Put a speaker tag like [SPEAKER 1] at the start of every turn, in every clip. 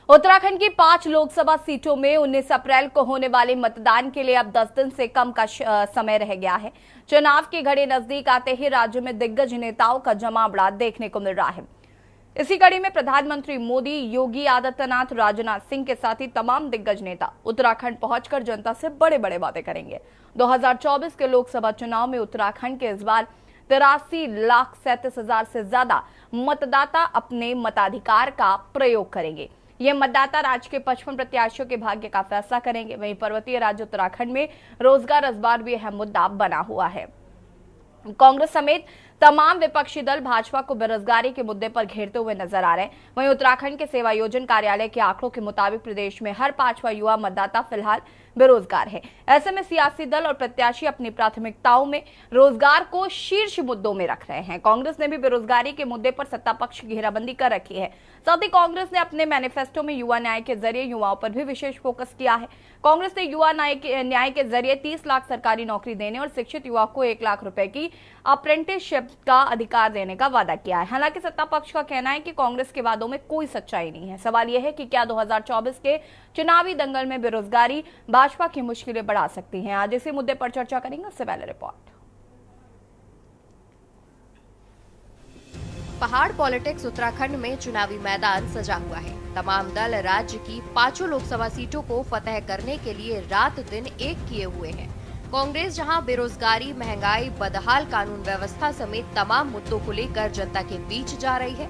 [SPEAKER 1] उत्तराखंड की 5 लोकसभा सीटों में 19 अप्रैल को होने वाले मतदान के लिए अब 10 दिन से कम का समय रह गया है। चुनाव की घड़ी नजदीक आते ही राज्य में दिग्गज नेताओं का जमावड़ा देखने को मिल रहा है। इसी कड़ी में प्रधानमंत्री मोदी, योगी आदित्यनाथ, राजनाथ सिंह के साथ ही तमाम दिग्गज नेता उत्तराखंड पहुंचकर जनता से बड़े बड़े वादे करेंगे। 2024 के लोकसभा चुनाव में उत्तराखंड के इस बार 83,37,000 से ज्यादा मतदाता अपने मताधिकार का प्रयोग करेंगे। ये मतदाता राज्य के 55 प्रत्याशियों के भाग्य का फैसला करेंगे। वहीं पर्वतीय राज्य उत्तराखंड में रोजगार इस बार भी अहम मुद्दा बना हुआ है। कांग्रेस समेत तमाम विपक्षी दल भाजपा को बेरोजगारी के मुद्दे पर घेरते हुए नजर आ रहे हैं। वहीं उत्तराखंड के सेवा योजन कार्यालय के आंकड़ों के मुताबिक प्रदेश में हर 5वां युवा मतदाता फिलहाल बेरोजगार है। ऐसे में सियासी दल और प्रत्याशी अपनी प्राथमिकताओं में रोजगार को शीर्ष मुद्दों में रख रहे हैं। कांग्रेस ने भी बेरोजगारी के मुद्दे पर सत्ता पक्ष की घेराबंदी कर रखी है। साथ ही कांग्रेस ने अपने मैनिफेस्टो में युवा न्याय के जरिए युवाओं पर भी विशेष फोकस किया है। कांग्रेस ने युवा न्याय के जरिए 30 लाख सरकारी नौकरी देने और शिक्षित युवा को 1 लाख रुपए की अप्रेंटिसशिप का अधिकार देने का वादा किया है। हालांकि सत्ता पक्ष का कहना है कि कांग्रेस के वादों में कोई सच्चाई नहीं है। सवाल यह है कि क्या 2024 के चुनावी दंगल में बेरोजगारी भाजपा की मुश्किलें बढ़ा सकती हैं। आज इसी मुद्दे पर चर्चा करेंगे। उससे पहले रिपोर्ट।
[SPEAKER 2] पहाड़ पॉलिटिक्स उत्तराखंड में चुनावी मैदान सजा हुआ है। तमाम दल राज्य की 5 लोकसभा सीटों को फतह करने के लिए रात दिन एक किए हुए हैं। कांग्रेस जहां बेरोजगारी, महंगाई, बदहाल कानून व्यवस्था समेत तमाम मुद्दों को लेकर जनता के बीच जा रही है,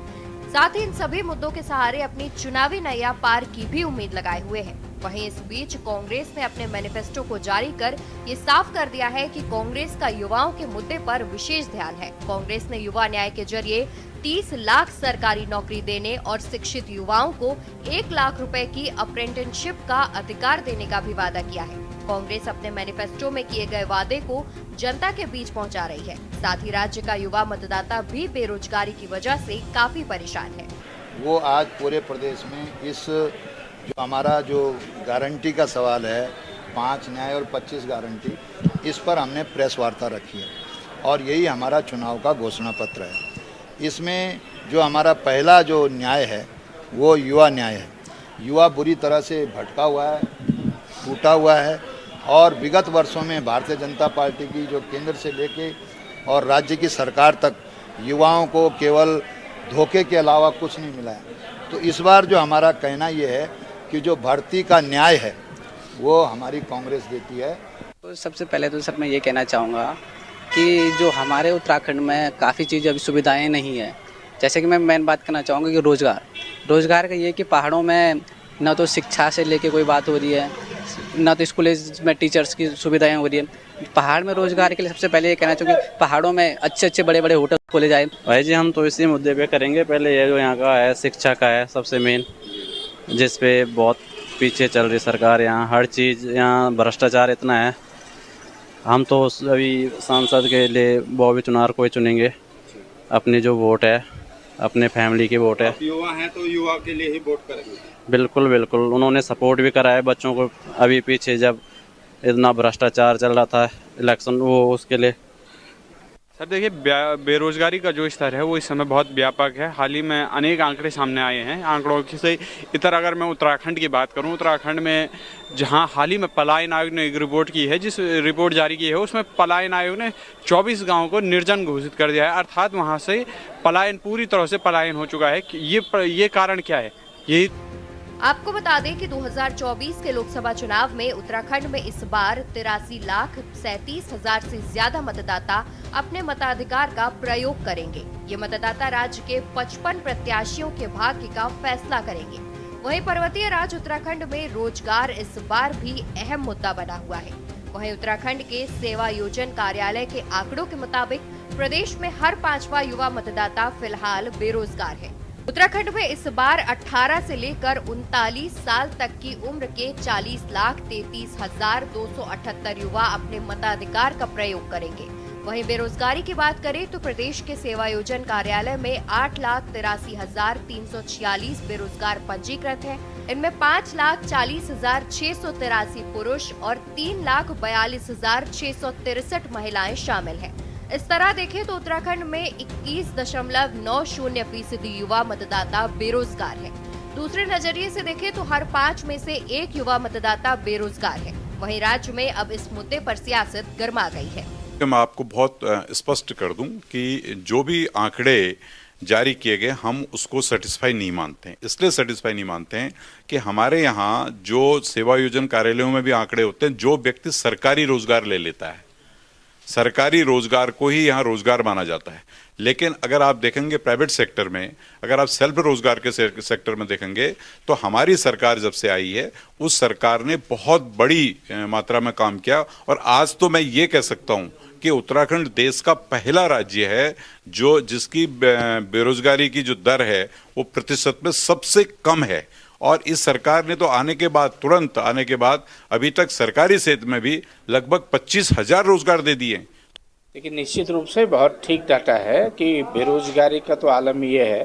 [SPEAKER 2] साथ ही इन सभी मुद्दों के सहारे अपनी चुनावी नैया पार की भी उम्मीद लगाए हुए है। वहीं इस बीच कांग्रेस ने अपने मैनिफेस्टो को जारी कर ये साफ कर दिया है कि कांग्रेस का युवाओं के मुद्दे पर विशेष ध्यान है। कांग्रेस ने युवा न्याय के जरिए 30 लाख सरकारी नौकरी देने और शिक्षित युवाओं को 1 लाख रुपए की अप्रेंटिसशिप का अधिकार देने का भी वादा किया है। कांग्रेस अपने मैनिफेस्टो में किए गए वादे को जनता के बीच पहुंचा रही है। साथ ही राज्य का युवा मतदाता भी बेरोजगारी की वजह से काफी परेशान है।
[SPEAKER 3] वो आज पूरे प्रदेश में इस जो हमारा जो गारंटी का सवाल है, 5 न्याय और 25 गारंटी, इस पर हमने प्रेस वार्ता रखी है और यही हमारा चुनाव का घोषणा पत्र है। इसमें जो हमारा पहला जो न्याय है वो युवा न्याय है। युवा बुरी तरह से भटका हुआ है, टूटा हुआ है और विगत वर्षों में भारतीय जनता पार्टी की जो केंद्र से लेके और राज्य की सरकार तक युवाओं को केवल धोखे के अलावा कुछ नहीं मिला है। तो इस बार जो हमारा कहना ये है कि जो भर्ती का न्याय है वो हमारी कांग्रेस देती है।
[SPEAKER 4] तो सबसे पहले तो सर मैं ये कहना चाहूँगा कि जो हमारे उत्तराखंड में काफ़ी चीज़ अभी सुविधाएं नहीं है। जैसे कि मैं मेन बात करना चाहूँगा कि रोज़गार का ये कि पहाड़ों में न तो शिक्षा से लेके कोई बात हो रही है, न तो स्कूलेज में टीचर्स की सुविधाएं हो रही है। पहाड़ में रोजगार के लिए सबसे पहले ये कहना चाहूँगा कि पहाड़ों में अच्छे बड़े बड़े होटल खोले जाए।
[SPEAKER 5] भाई जी, हम तो इसी मुद्दे पे करेंगे। पहले ये जो यहाँ का है शिक्षा का है सबसे मेन, जिस पे बहुत पीछे चल रही सरकार। यहाँ हर चीज़, यहाँ भ्रष्टाचार इतना है। हम तो अभी सांसद के लिए बॉबी चुनार को ही चुनेंगे। अपनी जो वोट है अपने फैमिली की वोट है।
[SPEAKER 6] युवा हैं तो युवा के लिए ही वोट करेंगे।
[SPEAKER 5] बिल्कुल बिल्कुल, उन्होंने सपोर्ट भी करा है बच्चों को। अभी पीछे जब इतना भ्रष्टाचार चल रहा था इलेक्शन, वो उसके लिए।
[SPEAKER 6] सर देखिए, बेरोजगारी का जो स्तर है वो इस समय बहुत व्यापक है। हाल ही में अनेक आंकड़े सामने आए हैं। आंकड़ों की से इतर अगर मैं उत्तराखंड की बात करूं, उत्तराखंड में जहां हाल ही में पलायन आयोग ने एक रिपोर्ट की है, जिस रिपोर्ट जारी की है उसमें पलायन आयोग ने 24 गाँव को निर्जन घोषित कर दिया है। अर्थात वहाँ से पलायन, पूरी तरह से पलायन हो चुका है। ये कारण क्या है? यही
[SPEAKER 2] आपको बता दें कि 2024 के लोकसभा चुनाव में उत्तराखंड में इस बार 83,37,000 से ज्यादा मतदाता अपने मताधिकार का प्रयोग करेंगे। ये मतदाता राज्य के 55 प्रत्याशियों के भाग्य का फैसला करेंगे। वहीं पर्वतीय राज्य उत्तराखंड में रोजगार इस बार भी अहम मुद्दा बना हुआ है। वहीं उत्तराखंड के सेवा योजन कार्यालय के आंकड़ों के मुताबिक प्रदेश में हर 5वां युवा मतदाता फिलहाल बेरोजगार है। उत्तराखंड में इस बार 18 से लेकर 39 साल तक की उम्र के 40,33,278 युवा अपने मताधिकार का प्रयोग करेंगे। वहीं बेरोजगारी की बात करें तो प्रदेश के सेवा योजन कार्यालय में 8,83,346 बेरोजगार पंजीकृत हैं। इनमें 5,40,683 पुरुष और 3,42,663 महिलाएं शामिल हैं। इस तरह देखें तो उत्तराखंड में 21.90% युवा मतदाता बेरोजगार है। दूसरे नजरिए से देखें तो हर 5 में से 1 युवा मतदाता बेरोजगार है। वहीं राज्य में अब इस मुद्दे पर सियासत गर्मा गई है।
[SPEAKER 7] मैं आपको बहुत स्पष्ट कर दूं कि जो भी आंकड़े जारी किए गए हम उसको सेटिस्फाई नहीं मानते हैं। इसलिए सेटिस्फाई नहीं मानते हैं कि हमारे यहाँ जो सेवा योजन कार्यालयों में भी आंकड़े होते हैं, जो व्यक्ति सरकारी रोजगार ले लेता है, सरकारी रोजगार को ही यहाँ रोजगार माना जाता है। लेकिन अगर आप देखेंगे प्राइवेट सेक्टर में, अगर आप सेल्फ रोजगार के सेक्टर में देखेंगे तो हमारी सरकार जब से आई है उस सरकार ने बहुत बड़ी मात्रा में काम किया। और आज तो मैं ये कह सकता हूँ कि उत्तराखंड देश का पहला राज्य है जो जिसकी बेरोजगारी की जो दर है वो प्रतिशत में सबसे कम है। और इस सरकार ने तो आने के बाद, तुरंत आने के बाद अभी तक सरकारी क्षेत्र में भी लगभग 25,000 रोजगार दे दिए।
[SPEAKER 8] लेकिन निश्चित रूप से बहुत ठीक डाटा है कि बेरोजगारी का तो आलम ये है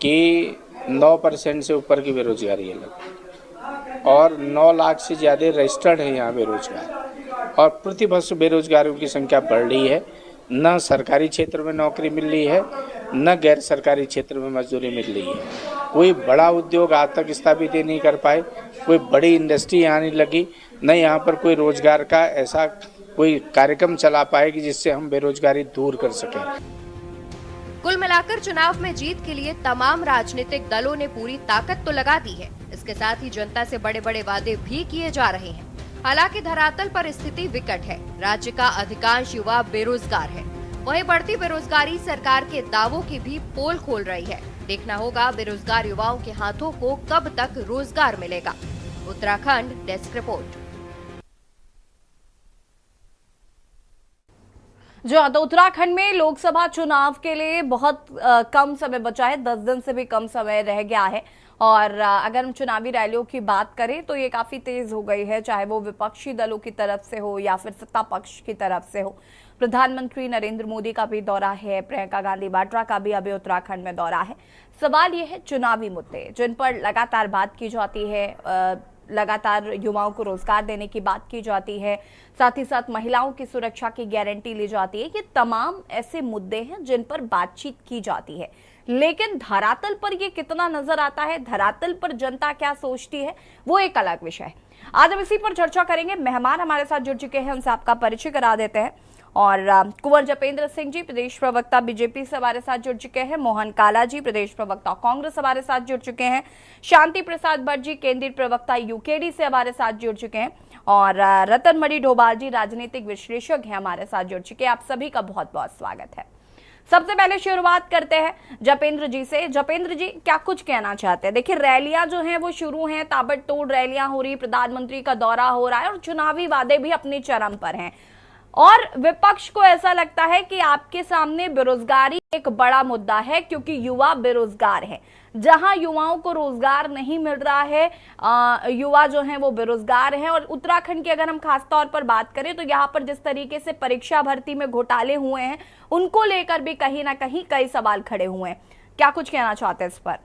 [SPEAKER 8] कि 9% से ऊपर की बेरोजगारी है लगभग, और 9 लाख से ज़्यादा रजिस्टर्ड है यहाँ बेरोजगार, और प्रतिवर्ष बेरोजगारों की संख्या बढ़ रही है। न सरकारी क्षेत्र में नौकरी मिल रही है, न गैर सरकारी क्षेत्र में मजदूरी मिल रही है। कोई बड़ा उद्योग आज तक स्थापित ही नहीं कर पाए, कोई बड़ी इंडस्ट्री यहाँ नहीं लगी, न यहाँ पर कोई रोजगार का ऐसा कोई कार्यक्रम चला पाए कि जिससे हम बेरोजगारी दूर कर सकें।
[SPEAKER 2] कुल मिलाकर चुनाव में जीत के लिए तमाम राजनीतिक दलों ने पूरी ताकत तो लगा दी है। इसके साथ ही जनता से बड़े बड़े वादे भी किए जा रहे हैं। हालांकि धरातल पर स्थिति विकट है। राज्य का अधिकांश युवा बेरोजगार है। वहीं बढ़ती बेरोजगारी सरकार के दावों की भी पोल खोल रही है। देखना होगा बेरोजगार युवाओं के हाथों को कब तक रोजगार मिलेगा। Uttarakhand desk report.
[SPEAKER 1] तो उत्तराखंड में लोकसभा चुनाव के लिए बहुत कम समय बचा है, 10 दिन से भी कम समय रह गया है। और अगर हम चुनावी रैलियों की बात करें तो ये काफी तेज हो गई है, चाहे वो विपक्षी दलों की तरफ से हो या फिर सत्ता पक्ष की तरफ से हो। प्रधानमंत्री नरेंद्र मोदी का भी दौरा है, प्रियंका गांधी वाड्रा का भी अभी उत्तराखंड में दौरा है। सवाल ये है चुनावी मुद्दे जिन पर लगातार बात की जाती है, लगातार युवाओं को रोजगार देने की बात की जाती है, साथ ही साथ महिलाओं की सुरक्षा की गारंटी ली जाती है। ये तमाम ऐसे मुद्दे हैं जिन पर बातचीत की जाती है, लेकिन धरातल पर ये कितना नजर आता है, धरातल पर जनता क्या सोचती है, वो एक अलग विषय है। आज हम इसी पर चर्चा करेंगे। मेहमान हमारे साथ जुड़ चुके हैं, उनसे आपका परिचय करा देते हैं। और कुंवर जपेंद्र सिंह जी प्रदेश प्रवक्ता बीजेपी से हमारे साथ जुड़ चुके हैं। मोहन काला जी प्रदेश प्रवक्ता कांग्रेस हमारे साथ जुड़ चुके हैं। शांति प्रसाद भट्ट जी केंद्रीय प्रवक्ता यूकेडी से हमारे साथ जुड़ चुके हैं। और रतन मणि डोभाल जी राजनीतिक विश्लेषक हैं हमारे साथ जुड़ चुके हैं। आप सभी का बहुत बहुत स्वागत है। सबसे पहले शुरुआत करते हैं जपेंद्र जी से। जपेंद्र जी, क्या कुछ कहना चाहते हैं? देखिए, रैलियां जो हैं वो शुरू हैं, ताबड़तोड़ रैलियां हो रही, प्रधानमंत्री का दौरा हो रहा है और चुनावी वादे भी अपनी चरम पर हैं। और विपक्ष को ऐसा लगता है कि आपके सामने बेरोजगारी एक बड़ा मुद्दा है, क्योंकि युवा बेरोजगार है। जहां युवाओं को रोजगार नहीं मिल रहा है, युवा जो हैं वो बेरोजगार हैं। और उत्तराखंड की अगर हम खास तौर पर बात करें तो यहाँ पर जिस तरीके से परीक्षा भर्ती में घोटाले हुए हैं, उनको लेकर भी कहीं ना कहीं कई सवाल खड़े हुए हैं। क्या कुछ कहना चाहते हैं इस पर?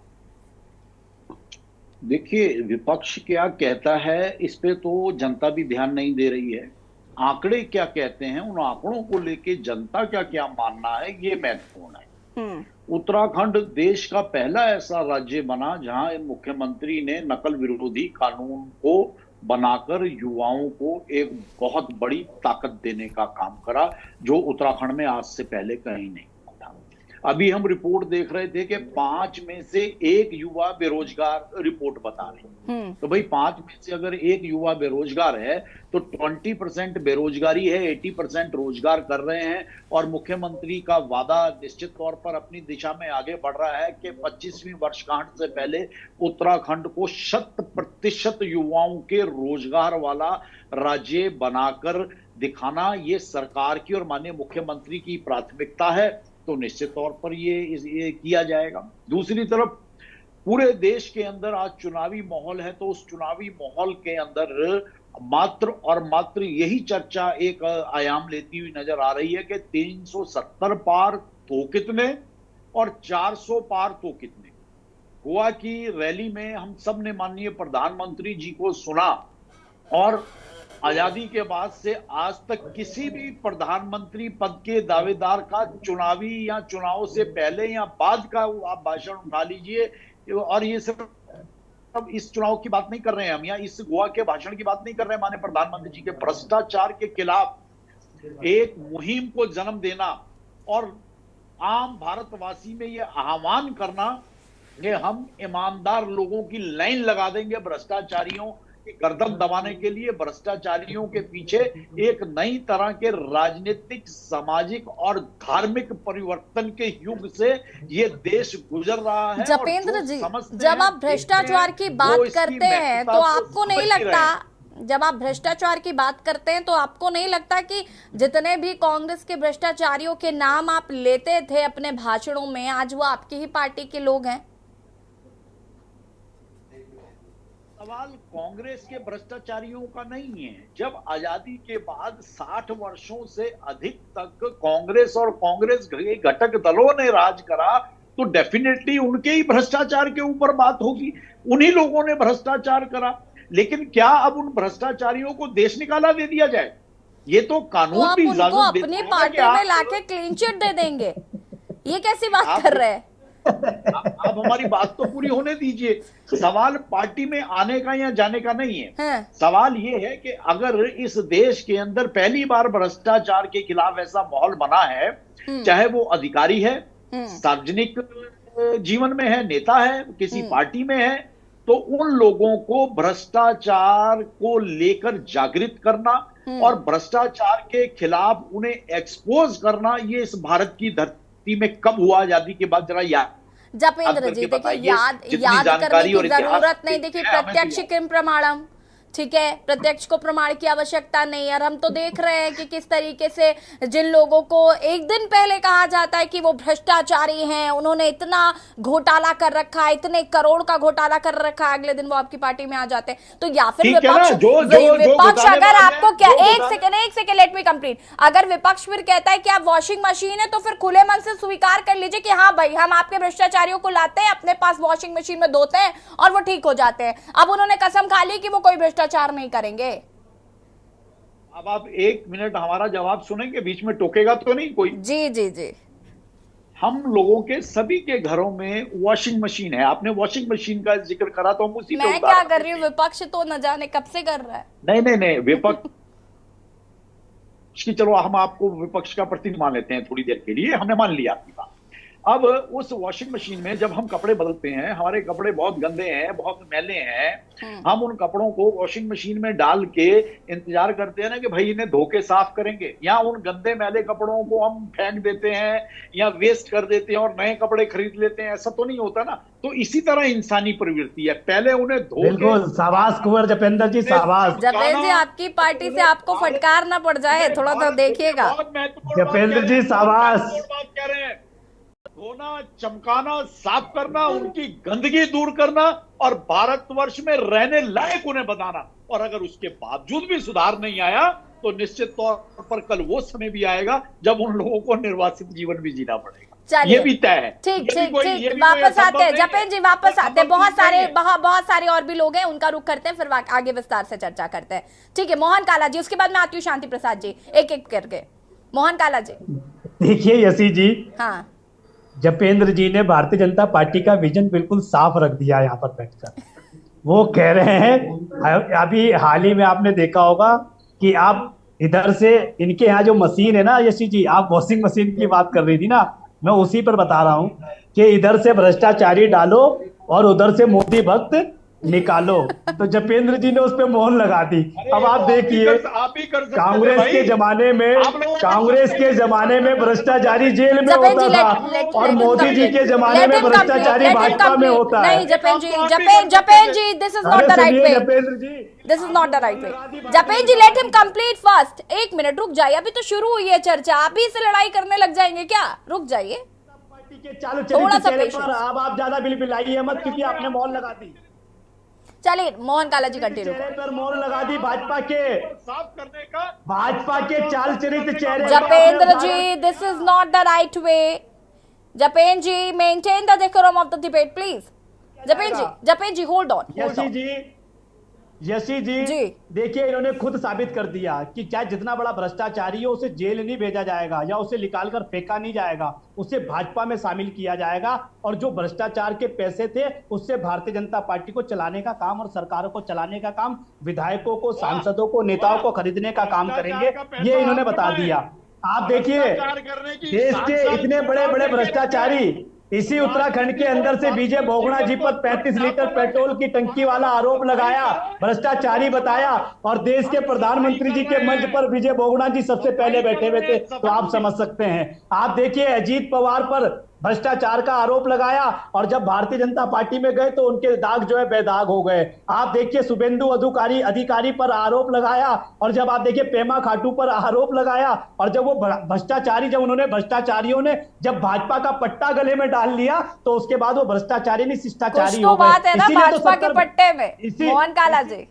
[SPEAKER 9] देखिए, विपक्ष क्या कहता है इस पे तो जनता भी ध्यान नहीं दे रही है। आंकड़े क्या कहते हैं, उन आंकड़ों को लेके जनता का क्या मानना है, ये महत्वपूर्ण है। उत्तराखंड देश का पहला ऐसा राज्य बना जहां मुख्यमंत्री ने नकल विरोधी कानून को बनाकर युवाओं को एक बहुत बड़ी ताकत देने का काम करा, जो उत्तराखंड में आज से पहले कहीं नहीं था। अभी हम रिपोर्ट देख रहे थे कि 5 में से 1 युवा बेरोजगार रिपोर्ट बता रही। तो भाई 5 में से अगर 1 युवा बेरोजगार है तो 20% बेरोजगारी है, 80% रोजगार कर रहे हैं। और मुख्यमंत्री का वादा निश्चित तौर पर अपनी दिशा में आगे बढ़ रहा है कि 25वीं वर्षगांठ से पहले उत्तराखंड को 100% युवाओं के रोजगार वाला राज्य बनाकर दिखाना ये सरकार की और माननीय मुख्यमंत्री की प्राथमिकता है। तो निश्चित तौर पर ये किया जाएगा। दूसरी तरफ पूरे देश के अंदर आज चुनावी माहौल है, तो उस चुनावी माहौल के अंदर मात्र और मात्र यही चर्चा एक आयाम लेती हुई नजर आ रही है कि 370 पार तो कितने और 400 पार तो कितने। हुआ कि रैली में हम सब ने माननीय प्रधानमंत्री जी को सुना, और आजादी के बाद से आज तक किसी भी प्रधानमंत्री पद के दावेदार का चुनावी या चुनाव से पहले या बाद का आप भाषण उठा लीजिए, और ये सिर्फ अब इस चुनाव की बात नहीं कर रहे हैं हम, यहाँ इस गोवा के भाषण की बात नहीं कर रहे हैं माननीय प्रधानमंत्री जी के। भ्रष्टाचार के खिलाफ एक मुहिम को जन्म देना और आम भारतवासी में ये आह्वान करना कि हम ईमानदार लोगों की लाइन लगा देंगे भ्रष्टाचारियों की गर्दन दबाने के लिए। भ्रष्टाचारियों के पीछे एक नई तरह के राजनीतिक, सामाजिक और धार्मिक परिवर्तन के युग से ये देश गुजर रहा है।
[SPEAKER 1] जपेंद्र जी, जब आप भ्रष्टाचार की बात करते हैं तो आपको नहीं लगता, जब आप भ्रष्टाचार की बात करते हैं तो आपको नहीं लगता कि जितने भी कांग्रेस के भ्रष्टाचारियों के नाम आप लेते थे अपने भाषणों में, आज वो आपकी ही पार्टी के लोग हैं?
[SPEAKER 9] सवाल कांग्रेस के भ्रष्टाचारियों का नहीं है। जब आजादी के बाद 60 वर्षों से अधिक तक कांग्रेस और कांग्रेस के घटक दलों ने राज करा तो डेफिनेटली उनके ही भ्रष्टाचार के ऊपर बात होगी। उन्हीं लोगों ने भ्रष्टाचार करा, लेकिन क्या अब उन भ्रष्टाचारियों को देश निकाला दे दिया जाए? ये तो कानून भी इजाजत देता है
[SPEAKER 1] अपनी पार्टी में लाके क्लीन चिट दे देंगे, ये कैसी बात कर रहे हैं?
[SPEAKER 9] आप हमारी बात तो पूरी होने दीजिए। सवाल पार्टी में आने का या जाने का नहीं है। सवाल ये है कि अगर इस देश के अंदर पहली बार भ्रष्टाचार के खिलाफ ऐसा माहौल बना है, चाहे वो अधिकारी है, सार्वजनिक जीवन में है, नेता है, किसी पार्टी में है, तो उन लोगों को भ्रष्टाचार को लेकर जागृत करना और भ्रष्टाचार के खिलाफ उन्हें एक्सपोज करना, ये इस भारत की धरती में कब हुआ आजादी के बाद? जरा याद
[SPEAKER 1] जपेंद्र जी, देखिए याद करने की जरूरत नहीं। देखिए प्रत्यक्ष किम प्रमाणम, ठीक है, प्रत्यक्ष को प्रमाण की आवश्यकता नहीं है। और हम तो देख रहे हैं कि किस तरीके से जिन लोगों को एक दिन पहले कहा जाता है कि वो भ्रष्टाचारी हैं, उन्होंने इतना घोटाला कर रखा है, इतने करोड़ का घोटाला कर रखा है, अगले दिन वो आपकी पार्टी में आ जाते हैं। तो या फिर विपक्ष अगर आपको क्या, एक सेकेंड लेट मी कंप्लीट, अगर विपक्ष फिर कहता है कि आप वॉशिंग मशीन है तो फिर खुले मन से स्वीकार कर लीजिए कि हाँ भाई, हम आपके भ्रष्टाचारियों को लाते हैं, अपने पास वॉशिंग मशीन में धोते हैं और वो ठीक हो जाते हैं। अब उन्होंने कसम खा ली कि वो कोई भ्रष्टाचार नहीं करेंगे।
[SPEAKER 9] अब आप 1 मिनट हमारा जवाब सुनेंगे, बीच में टोकेगा तो नहीं कोई?
[SPEAKER 1] जी जी जी।
[SPEAKER 9] हम लोगों के सभी के घरों में वॉशिंग मशीन है। आपने वॉशिंग मशीन का जिक्र करा तो हम उसी
[SPEAKER 1] मैं क्या कर रही हूँ, विपक्ष तो न जाने कब से कर रहा है।
[SPEAKER 9] नहीं विपक्ष की, चलो हम आपको विपक्ष का प्रतिनिधि मान लेते हैं थोड़ी देर के लिए, हमने मान लिया आपकी बात। अब उस वॉशिंग मशीन में जब हम कपड़े बदलते हैं, हमारे कपड़े बहुत गंदे हैं, बहुत मैले हैं, हम उन कपड़ों को वॉशिंग मशीन में डाल के इंतजार करते हैं ना कि भाई इन्हें धो के साफ करेंगे, या उन गंदे मैले कपड़ों को हम फेंक देते हैं या वेस्ट कर देते हैं और नए कपड़े खरीद लेते हैं। ऐसा तो नहीं होता ना। तो इसी तरह इंसानी प्रवृत्ति है, पहले उन्हें धो।
[SPEAKER 10] बिल्कुल, शाबाश कुंवर जपेंद्र जी, शाबाश।
[SPEAKER 1] जपेंद्र जी, आपकी पार्टी से आपको फटकार ना पड़ जाए, थोड़ा सा देखिएगा।
[SPEAKER 10] जपेंद्र जी शाबाश।
[SPEAKER 9] बात कह रहे हैं, धोना, चमकाना, साफ करना, उनकी गंदगी दूर करना और भारतवर्ष में रहने लायक उन्हें बताना। और अगर उसके बावजूद भी सुधार नहीं आया तो निश्चित तौर पर कल वो समय भी आएगा जब उन लोगों को निर्वासित जीवन भी जीना पड़ेगा। ये भी तय है।
[SPEAKER 1] ठीक, वापस आते हैं जपेंद्र जी, वापस आते हैं। बहुत सारे और भी लोग हैं, उनका रुख करते हैं, फिर आगे विस्तार से चर्चा करते हैं। ठीक है, मोहन काला जी, उसके बाद मैं आती हूँ शांति प्रसाद जी, एक एक करके। मोहन काला जी।
[SPEAKER 10] देखिए यशी जी,
[SPEAKER 1] हाँ,
[SPEAKER 10] जपेंद्र जी ने भारतीय जनता पार्टी का विजन बिल्कुल साफ रख दिया यहाँ पर बैठकर। वो कह रहे हैं, अभी हाल ही में आपने देखा होगा कि आप इधर से इनके यहाँ जो मशीन है ना यशी जी, आप वॉशिंग मशीन की बात कर रही थी ना, मैं उसी पर बता रहा हूँ कि इधर से भ्रष्टाचारी डालो और उधर से मोदी भक्त निकालो। तो जपेंद्र जी ने उस पर मोहर लगा दी। अब आप देखिए, कांग्रेस के जमाने में भ्रष्टाचारी जेल में होता था और मोदी जी के जमाने में भ्रष्टाचारी भाजपा में होता है।
[SPEAKER 1] नहीं Japendra ji, this is not the right way. Japendra ji, this is not the right way. Japendra ji, let him complete first. 1 minute रुक जाइए, अभी तो शुरू हुई है चर्चा, अभी से लड़ाई करने लग जाएंगे क्या? रुक जाइए थोड़ा सा पेशेंस।
[SPEAKER 10] अब आप ज्यादा बिलबिलाइए मत, क्योंकि आपने मोहर लगा दी।
[SPEAKER 1] चलिए मोहन काला जी कंटिन्यू।
[SPEAKER 10] पर मोहर लगा दी भाजपा के साफ करने का, भाजपा के चाल चरित्र चेहरे।
[SPEAKER 1] Japendra ji, this is not the right way. Japendra ji, maintain the decorum of the debate please. Japendra ji, hold on.
[SPEAKER 10] Yashi ji देखिए, इन्होंने खुद साबित कर दिया कि चाहे जितना बड़ा भ्रष्टाचारी हो उसे जेल नहीं भेजा जाएगा या उसे निकालकर फेंका नहीं जाएगा, उसे भाजपा में शामिल किया जाएगा और जो भ्रष्टाचार के पैसे थे उससे भारतीय जनता पार्टी को चलाने का काम और सरकारों को चलाने का काम, विधायकों को, सांसदों को, नेताओं को खरीदने का काम करेंगे, ये इन्होंने बता दिया। आप देखिए, देश के इतने बड़े बड़े भ्रष्टाचारी, इसी उत्तराखंड के अंदर से विजय बोगड़ा जी पर 35 लीटर पेट्रोल की टंकी वाला आरोप लगाया, भ्रष्टाचारी बताया, और देश के प्रधानमंत्री जी के मंच पर विजय बोगड़ा जी सबसे पहले बैठे हुए थे, तो आप समझ सकते हैं। आप देखिए, अजीत पवार पर भ्रष्टाचार का आरोप लगाया और जब भारतीय जनता पार्टी में गए तो उनके दाग जो है बेदाग हो गए। आप देखिए, शुभेंदु अधिकारी पर आरोप लगाया और जब आप देखिए पेमा खाटू पर आरोप लगाया और जब वो भ्रष्टाचारियों ने जब भाजपा का पट्टा गले में डाल लिया तो उसके बाद वो भ्रष्टाचारी नहीं शिष्टाचारी हो गए।
[SPEAKER 1] बात है ना भाजपा के पट्टे में, मोहन काला जी,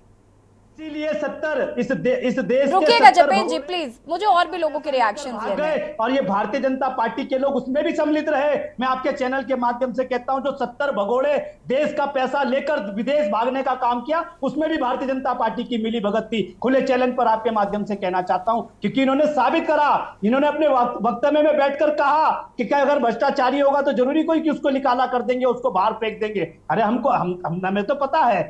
[SPEAKER 10] इसीलिए 70 इस देश
[SPEAKER 1] रुकिएगा जपेन जी प्लीज, मुझे और भी लोगों के रिएक्शंस लेने हैं।
[SPEAKER 10] और ये भारतीय जनता पार्टी के लोग उसमें भी सम्मिलित रहे। मैं आपके चैनल के माध्यम से कहता हूं, जो 70 भगोड़े देश का पैसा लेकर विदेश भागने का काम किया, उसमें भी भारतीय जनता पार्टी की मिली भगत थी। खुले चैलेंज पर आपके माध्यम से कहना चाहता हूं, क्योंकि इन्होंने साबित करा, इन्होंने अपने वक्तव्य में बैठकर कहा कि क्या अगर भ्रष्टाचारी होगा तो जरूरी कोई कि उसको निकाला कर देंगे, उसको बाहर फेंक देंगे। अरे हमें तो पता है,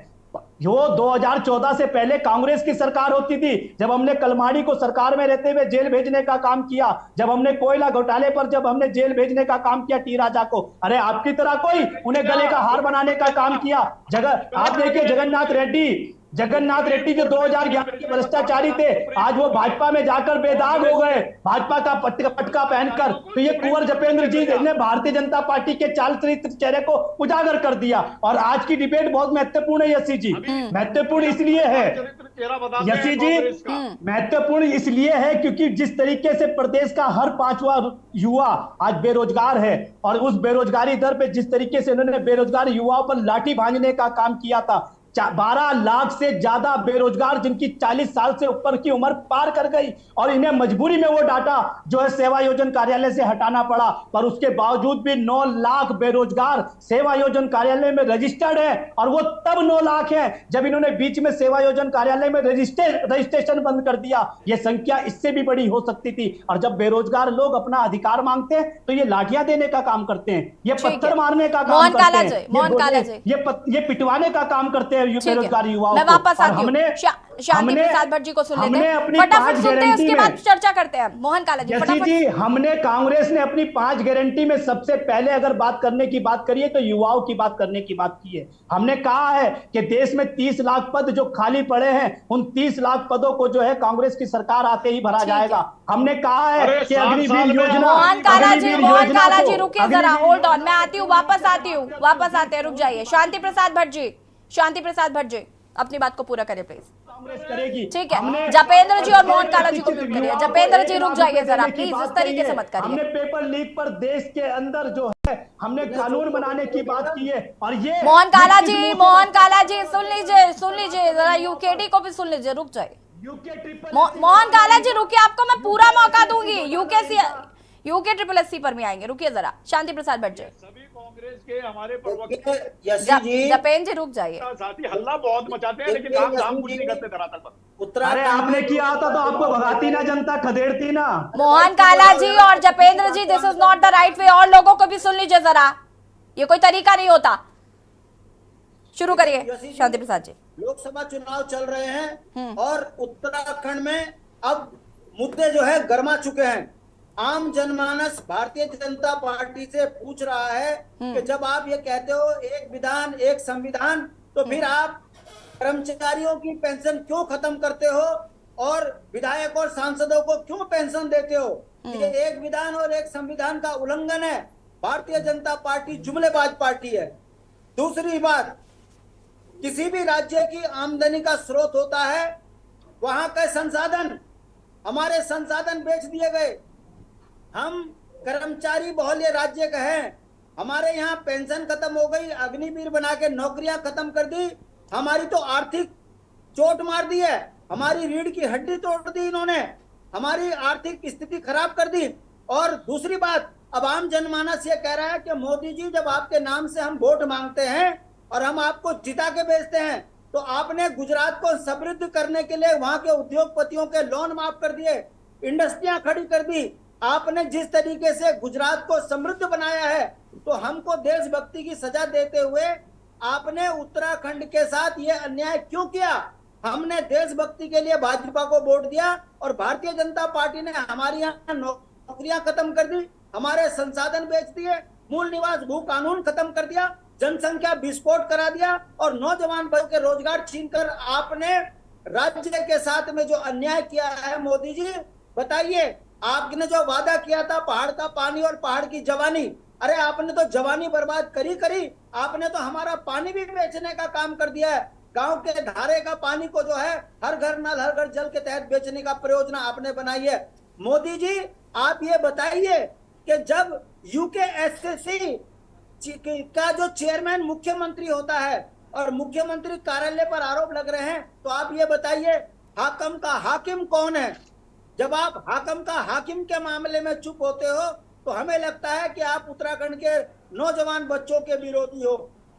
[SPEAKER 10] जो 2014 से पहले कांग्रेस की सरकार होती थी, जब हमने कलमाड़ी को सरकार में रहते हुए जेल भेजने का काम किया, जब हमने कोयला घोटाले पर जब हमने जेल भेजने का काम किया टी राजा को, अरे आपकी तरह कोई उन्हें गले का हार बनाने का काम किया। आप देखिए जगन्नाथ रेड्डी जो 2011 के भ्रष्टाचारी थे, आज वो भाजपा में जाकर बेदाग हो गए, भाजपा का पटका पहनकर। तो ये कुंवर जपेंद्र जी ने भारतीय जनता पार्टी के चाल चेहरे को उजागर कर दिया। और आज की डिबेट बहुत महत्वपूर्ण है यशी जी, महत्वपूर्ण इसलिए है यशी जी, महत्वपूर्ण इसलिए है क्योंकि जिस तरीके से प्रदेश का हर 5वां युवा आज बेरोजगार है और उस बेरोजगारी दर पे जिस तरीके से उन्होंने बेरोजगार युवाओं पर लाठी भांजने का काम किया था, 12 लाख से ज्यादा बेरोजगार जिनकी 40 साल से ऊपर की उम्र पार कर गई और इन्हें मजबूरी में वो डाटा जो है सेवा योजन कार्यालय से हटाना पड़ा। पर उसके बावजूद भी 9 लाख बेरोजगार सेवा योजन कार्यालय में रजिस्टर्ड है और वो तब 9 लाख है जब इन्होंने बीच में सेवा योजन कार्यालय में रजिस्ट्रेशन बंद कर दिया। ये संख्या इससे भी बड़ी हो सकती थी। और जब बेरोजगार लोग अपना अधिकार मांगते हैं तो ये लाठियां देने का काम करते हैं, ये पत्थर मारने का काम करते हैं, ये पिटवाने का काम करते हैं बेरोजगार युवाओं
[SPEAKER 1] मैं वापस आती हूं। शांति प्रसाद भट्ट जी को सुन लेते हैं, फटाफट सुनते हैं, उसके बाद चर्चा करते हैं। मोहन काला जी फटाफट।
[SPEAKER 10] जी, हमने कांग्रेस ने अपनी 5 गारंटी में सबसे पहले अगर बात करने की बात करिए तो युवाओं की बात करने की बात की है। हमने कहा है कि देश में 30 लाख पद जो खाली पड़े हैं, उन 30 लाख पदों को जो है कांग्रेस की सरकार आते ही भरा जाएगा। हमने कहा है कि अग्निवीर योजना।
[SPEAKER 1] मोहन काला जी रुकिए जरा, होल्ड ऑन, मैं आती हूँ, वापस आते हैं, रुक जाइए। शांति प्रसाद भट्ट जी अपनी बात को पूरा करिए प्लीज।
[SPEAKER 10] कांग्रेस करेगी,
[SPEAKER 1] ठीक है। जपेंद्र जी और मोहन काला जी को म्यूट करिए। जपेंद्र जी रुक जाइए जरा प्लीज, इस तरीके से मत करिए।
[SPEAKER 10] हमने पेपर लीक पर देश के अंदर जो है हमने कानून बनाने की बात की है। और ये
[SPEAKER 1] मोहन काला जी सुन लीजिए जरा, यूकेडी को भी सुन लीजिए, रुक जाइए। मोहन काला जी रुकिए, आपको मैं पूरा मौका दूंगी। यूके SSS पर भी आएंगे, रुकिए जरा। शांति प्रसाद भट्ट जी,
[SPEAKER 11] सभी कांग्रेस के हमारे प्रवक्ता
[SPEAKER 1] जपेन जी रुक जाइए।
[SPEAKER 11] साथी हल्ला बहुत मचाते हैं लेकिन काम कुछ नहीं करते धरातल पर।
[SPEAKER 10] अरे आपने किया होता तो आपको भगाती ना जनता, खदेड़ती ना।
[SPEAKER 1] मोहन काला जी और Japendra ji, this is not the right way. और लोगों को भी सुन लीजिए जरा, ये कोई तरीका नहीं होता। शुरू करिए शांति प्रसाद जी।
[SPEAKER 12] लोकसभा चुनाव चल रहे हैं और उत्तराखंड में अब मुद्दे जो है गर्मा चुके हैं। आम जनमानस भारतीय जनता पार्टी से पूछ रहा है कि जब आप ये कहते हो एक विधान एक संविधान, तो फिर आप कर्मचारियों की पेंशन क्यों खत्म करते हो और विधायक और सांसदों को क्यों पेंशन देते हो? ये एक विधान और एक संविधान का उल्लंघन है। भारतीय जनता पार्टी जुमलेबाज पार्टी है। दूसरी बात, किसी भी राज्य की आमदनी का स्रोत होता है वहां के संसाधन। हमारे संसाधन बेच दिए गए। हम कर्मचारी बहुल्य राज्य का है, हमारे यहाँ पेंशन खत्म हो गई, अग्निवीर बना के नौकरियां खत्म कर दी, हमारी तो आर्थिक चोट मार दी है, हमारी रीढ़ की हड्डी तोड़ दी इन्होंने, हमारी आर्थिक स्थिति खराब कर दी। और दूसरी बात, अब आम जनमानस ये कह रहा है कि मोदी जी जब आपके नाम से हम वोट मांगते हैं और हम आपको जिता के भेजते हैं तो आपने गुजरात को समृद्ध करने के लिए वहां के उद्योगपतियों के लोन माफ कर दिए, इंडस्ट्रियां खड़ी कर दी। आपने जिस तरीके से गुजरात को समृद्ध बनाया है, तो हमको देशभक्ति की सजा देते हुए आपने उत्तराखंड के साथ ये अन्याय क्यों किया? हमने देशभक्ति के लिए भाजपा को वोट दिया और भारतीय जनता पार्टी ने हमारी यहाँ नौकरियां खत्म कर दी, हमारे संसाधन बेच दिए, मूल निवास भू कानून खत्म कर दिया, जनसंख्या विस्फोट करा दिया और नौजवान भाइयों के रोजगार छीनकर आपने राज्य के साथ में जो अन्याय किया है। मोदी जी बताइए, आपने जो वादा किया था पहाड़ का पानी और पहाड़ की जवानी, अरे आपने तो जवानी बर्बाद करी। आपने तो हमारा पानी भी बेचने का काम कर दिया है। गांव के धारे का पानी को जो है हर घर नल हर घर जल के तहत बेचने का परियोजना आपने बनाई है। मोदी जी आप ये बताइए कि जब यूकेएससी का जो चेयरमैन मुख्यमंत्री होता है और मुख्यमंत्री कार्यालय पर आरोप लग रहे हैं, तो आप ये बताइए हाकिम का हाकिम कौन है? जब आप हाकिम का हाकिम के मामले में चुप होते हो तो हमें लगता है कि आप उत्तराखंड के नौजवान बच्चों के विरोधी हो।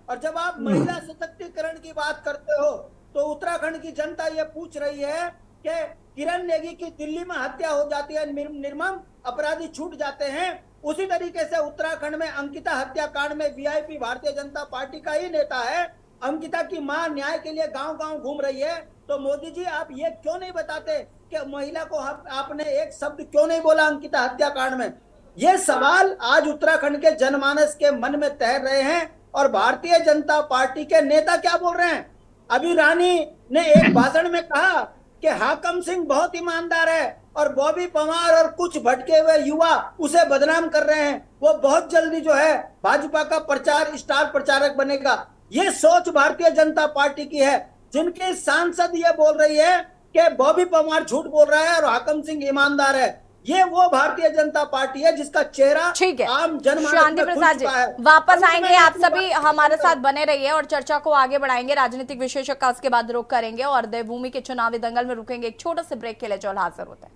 [SPEAKER 12] और जब आप महिला सशक्तिकरण की बात करते हो तो उत्तराखंड की जनता ये पूछ रही है कि किरण नेगी की दिल्ली में हत्या हो जाती है, निर्मम अपराधी छूट जाते हैं, उसी तरीके से उत्तराखंड में अंकिता हत्याकांड में वीआईपी भारतीय जनता पार्टी का ही नेता है। अंकिता की मां न्याय के लिए गांव-गांव घूम रही है। तो मोदी जी आप ये क्यों नहीं बताते कि महिला को आपने एक शब्द क्यों नहीं बोला अंकिता हत्याकांड में? ये सवाल आज उत्तराखंड के जनमानस के मन में तैर रहे हैं और भारतीय जनता पार्टी के नेता क्या बोल रहे हैं? अभी रानी ने एक भाषण में कहा कि हाकम सिंह बहुत ईमानदार है और बॉबी पवार और कुछ भटके हुए युवा उसे बदनाम कर रहे हैं, वो बहुत जल्दी जो है भाजपा का प्रचार स्टार प्रचारक बनेगा। ये सोच भारतीय जनता पार्टी की है। जिनकी सांसद ये बोल रही है कि बॉबी पवार झूठ बोल रहा है और हाकम सिंह ईमानदार है, ये वो भारतीय जनता पार्टी है जिसका चेहरा
[SPEAKER 1] ठीक है।
[SPEAKER 12] आम जनमानस
[SPEAKER 1] शांति
[SPEAKER 12] में
[SPEAKER 1] प्रसाद जी वापस आएंगे, आप सभी हमारे साथ बने रहिए और चर्चा को आगे बढ़ाएंगे। राजनीतिक विश्लेषक का उसके बाद रुख करेंगे और देवभूमि के चुनावी दंगल में रुकेंगे। एक छोटे से ब्रेक के लिए जल्द हाजिर होते हैं।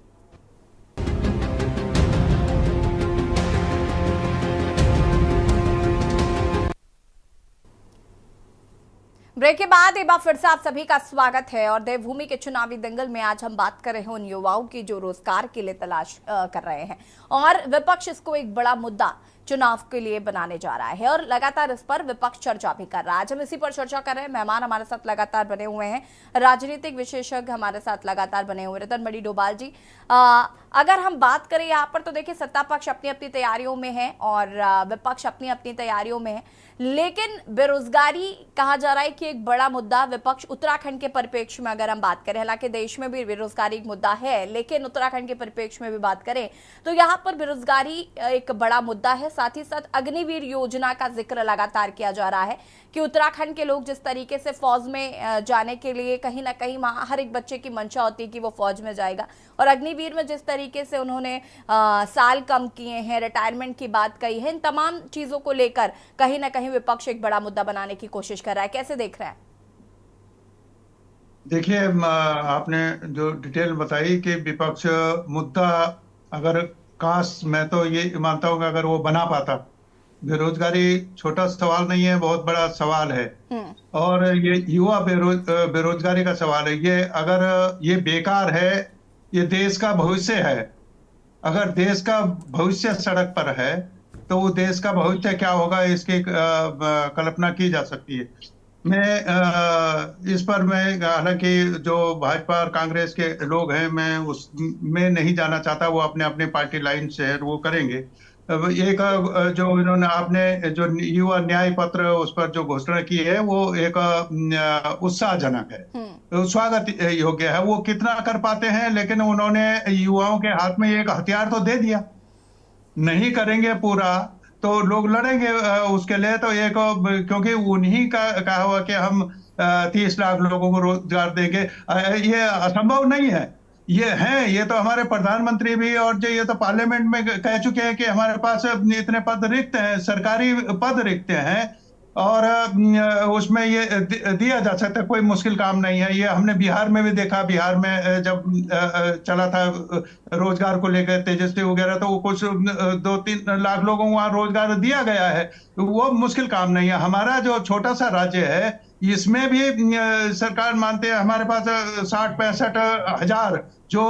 [SPEAKER 1] ब्रेक के बाद एक बार फिर से आप सभी का स्वागत है और देवभूमि के चुनावी दंगल में आज हम बात कर रहे हैं उन युवाओं की जो रोजगार के लिए तलाश कर रहे हैं और विपक्ष इसको एक बड़ा मुद्दा चुनाव के लिए बनाने जा रहा है और लगातार इस पर विपक्ष चर्चा भी कर रहा है। आज हम इसी पर चर्चा कर रहे हैं। मेहमान हमारे साथ लगातार बने हुए हैं, राजनीतिक विशेषज्ञ हमारे साथ लगातार बने हुए रतन बड़ी डोभाल जी। अगर हम बात करें यहाँ पर तो देखिए सत्ता पक्ष अपनी अपनी तैयारियों में है और विपक्ष अपनी अपनी तैयारियों में है, लेकिन बेरोजगारी कहा जा रहा है कि एक बड़ा मुद्दा विपक्ष उत्तराखंड के परिप्रेक्ष्य में अगर हम बात करें, हालांकि देश में भी बेरोजगारी एक मुद्दा है, लेकिन उत्तराखंड के परिप्रेक्ष्य में भी बात करें तो यहाँ पर बेरोजगारी एक बड़ा मुद्दा है। साथ ही साथ अग्निवीर योजना का जिक्र लगातार किया जा रहा है कि उत्तराखंड के लोग जिस तरीके से फौज में जाने के लिए कहीं ना कहीं वहां हर एक बच्चे की मंशा होती है कि वो फौज में जाएगा और अग्निवीर में जिस तरीके से उन्होंने साल कम किए हैं, रिटायरमेंट की बात कही है, इन तमाम चीजों को लेकर कहीं ना कहीं विपक्ष एक बड़ा मुद्दा बनाने की कोशिश कर रहा है। कैसे देख रहे हैं?
[SPEAKER 13] देखिए, आपने जो डिटेल बताई कि विपक्ष मुद्दा अगर काश, मैं तो ये मानता हूँ कि अगर वो बना पाता, बेरोजगारी छोटा सवाल नहीं है, बहुत बड़ा सवाल है और ये युवा बेरोजगारी का सवाल है। ये अगर ये बेकार है, ये देश का भविष्य है। अगर देश का भविष्य सड़क पर है तो वो देश का भविष्य क्या होगा इसकी कल्पना की जा सकती है। इस पर मैं हालांकि जो भाजपा और कांग्रेस के लोग हैं मैं उसमें नहीं जाना चाहता, वो अपने अपने पार्टी लाइन से है वो करेंगे। एक जो इन्होंने आपने जो युवा न्याय पत्र उस पर जो घोषणा की है वो एक उत्साहजनक है, तो स्वागत योग्य है। वो कितना कर पाते हैं, लेकिन उन्होंने युवाओं के हाथ में एक हथियार तो दे दिया। नहीं करेंगे पूरा तो लोग लड़ेंगे उसके लिए। तो एक क्योंकि उन्हीं का कहा हुआ कि हम 30 लाख लोगों को रोजगार देंगे, ये असंभव नहीं है। ये तो हमारे प्रधानमंत्री भी और जो ये तो पार्लियामेंट में कह चुके हैं कि हमारे पास इतने पद रिक्त हैं, सरकारी पद रिक्त हैं और उसमें ये दिया जा सकता है, कोई मुश्किल काम नहीं है। ये हमने बिहार में भी देखा, बिहार में जब चला था रोजगार को लेकर तेजस्वी वगैरह, तो वो कुछ 2-3 लाख लोगों को वहां रोजगार दिया गया है, वो मुश्किल काम नहीं है। हमारा जो छोटा सा राज्य है इसमें भी सरकार मानते हैं हमारे पास 60-65 हजार जो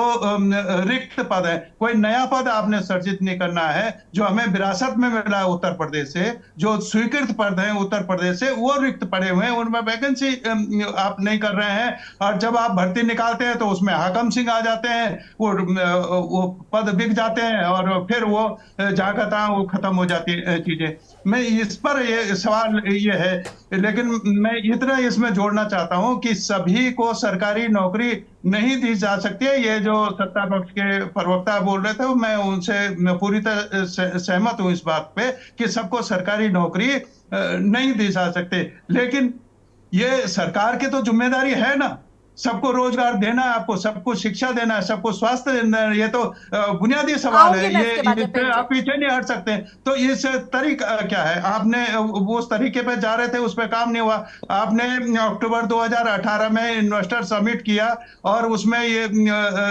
[SPEAKER 13] रिक्त पद है, कोई नया पद आपने सृजित नहीं करना है। जो हमें विरासत में मिला है उत्तर प्रदेश से, जो स्वीकृत पद हैं उत्तर प्रदेश से, वो रिक्त पड़े हुए हैं, उनमें वैकेंसी आप नहीं कर रहे हैं। और जब आप भर्ती निकालते हैं तो उसमें हाकम सिंह आ जाते हैं, वो पद बिक जाते हैं और फिर वो जहाँ का तहाँ वो खत्म हो जाती है चीजें। मैं इस पर ये सवाल ये है, लेकिन मैं इतना इसमें जोड़ना चाहता हूं कि सभी को सरकारी नौकरी नहीं दी जा सकती है। ये जो सत्ता पक्ष के प्रवक्ता बोल रहे थे, मैं उनसे पूरी तरह सहमत हूं इस बात पे कि सबको सरकारी नौकरी नहीं दी जा सकती। लेकिन ये सरकार की तो जिम्मेदारी है ना, सबको रोजगार देना है, आपको सबको शिक्षा देना है, सबको स्वास्थ्य देना है। ये तो बुनियादी सवाल है, ये आप पीछे नहीं हट सकते। तो इस तरीका क्या है, आपने उस तरीके पे जा रहे थे, उस पर काम नहीं हुआ। आपने अक्टूबर 2018 में इन्वेस्टर समिट किया और उसमें ये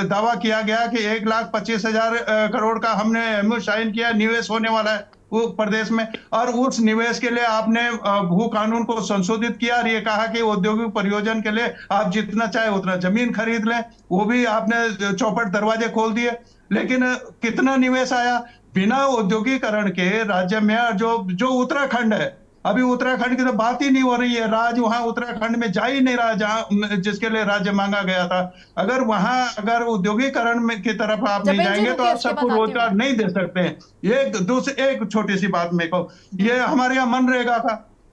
[SPEAKER 13] दावा किया गया कि 1,25,000 करोड़ का हमने MOU साइन किया, निवेश होने वाला है वो प्रदेश में। और उस निवेश के लिए आपने भू कानून को संशोधित किया और ये कहा कि औद्योगिक परियोजन के लिए आप जितना चाहे उतना जमीन खरीद लें। वो भी आपने चौपट दरवाजे खोल दिए। लेकिन कितना निवेश आया बिना औद्योगिकरण के राज्य में? जो उत्तराखंड है, अभी उत्तराखंड की तो बात ही नहीं हो रही है। राज्य वहां उत्तराखंड में जा ही नहीं रहा जहां जिसके लिए राज्य मांगा गया था। अगर औद्योगिकरण में की तरफ आप नहीं जाएंगे तो आप सबको रोजगार नहीं दे सकते हैं। एक छोटी सी बात मेरे को, ये हमारे यहाँ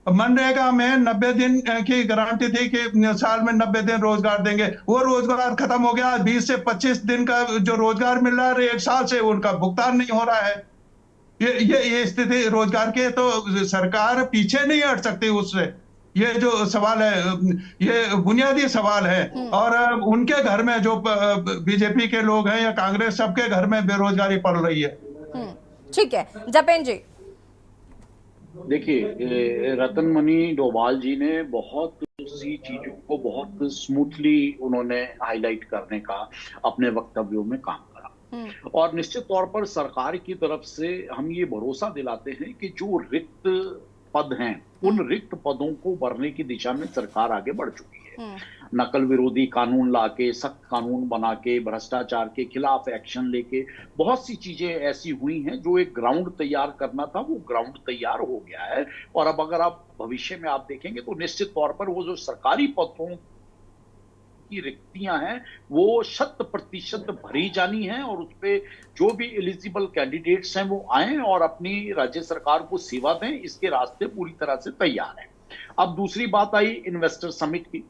[SPEAKER 13] मनरेगा में 90 दिन की गारंटी थी कि साल में 90 दिन रोजगार देंगे। वो रोजगार खत्म हो गया। 20 से 25 दिन का जो रोजगार मिल रहा है, 1 साल से उनका भुगतान नहीं हो रहा है। ये स्थिति रोजगार के, तो सरकार पीछे नहीं हट सकती उससे। ये जो सवाल है, ये बुनियादी सवाल है। और उनके घर में जो बीजेपी के लोग हैं या कांग्रेस, सबके घर में बेरोजगारी पड़ रही है।
[SPEAKER 1] ठीक है जपेन जी।
[SPEAKER 9] देखिए, रतन मणि डोभाल जी ने बहुत सी चीजों को बहुत स्मूथली उन्होंने हाईलाइट करने का अपने वक्तव्यों में काम करा। और निश्चित तौर पर सरकार की तरफ से हम ये भरोसा दिलाते हैं कि जो रिक्त पद हैं, उन रिक्त पदों को भरने की दिशा में सरकार आगे बढ़ चुकी है। नकल विरोधी कानून लाके, सख्त कानून बना के, भ्रष्टाचार के खिलाफ एक्शन लेके बहुत सी चीजें ऐसी हुई हैं। जो एक ग्राउंड तैयार करना था, वो ग्राउंड तैयार हो गया है। और अब अगर आप भविष्य में आप देखेंगे तो निश्चित तौर पर वो जो सरकारी पदों की रिक्तियां हैं वो 100% भरी जानी है और उस पे जो भी एलिजिबल कैंडिडेट्स हैं वो आए और अपनी राज्य सरकार को सेवा दें। इसके रास्ते पूरी तरह से तैयार हैं। अब दूसरी बात आई इन्वेस्टर समिट की,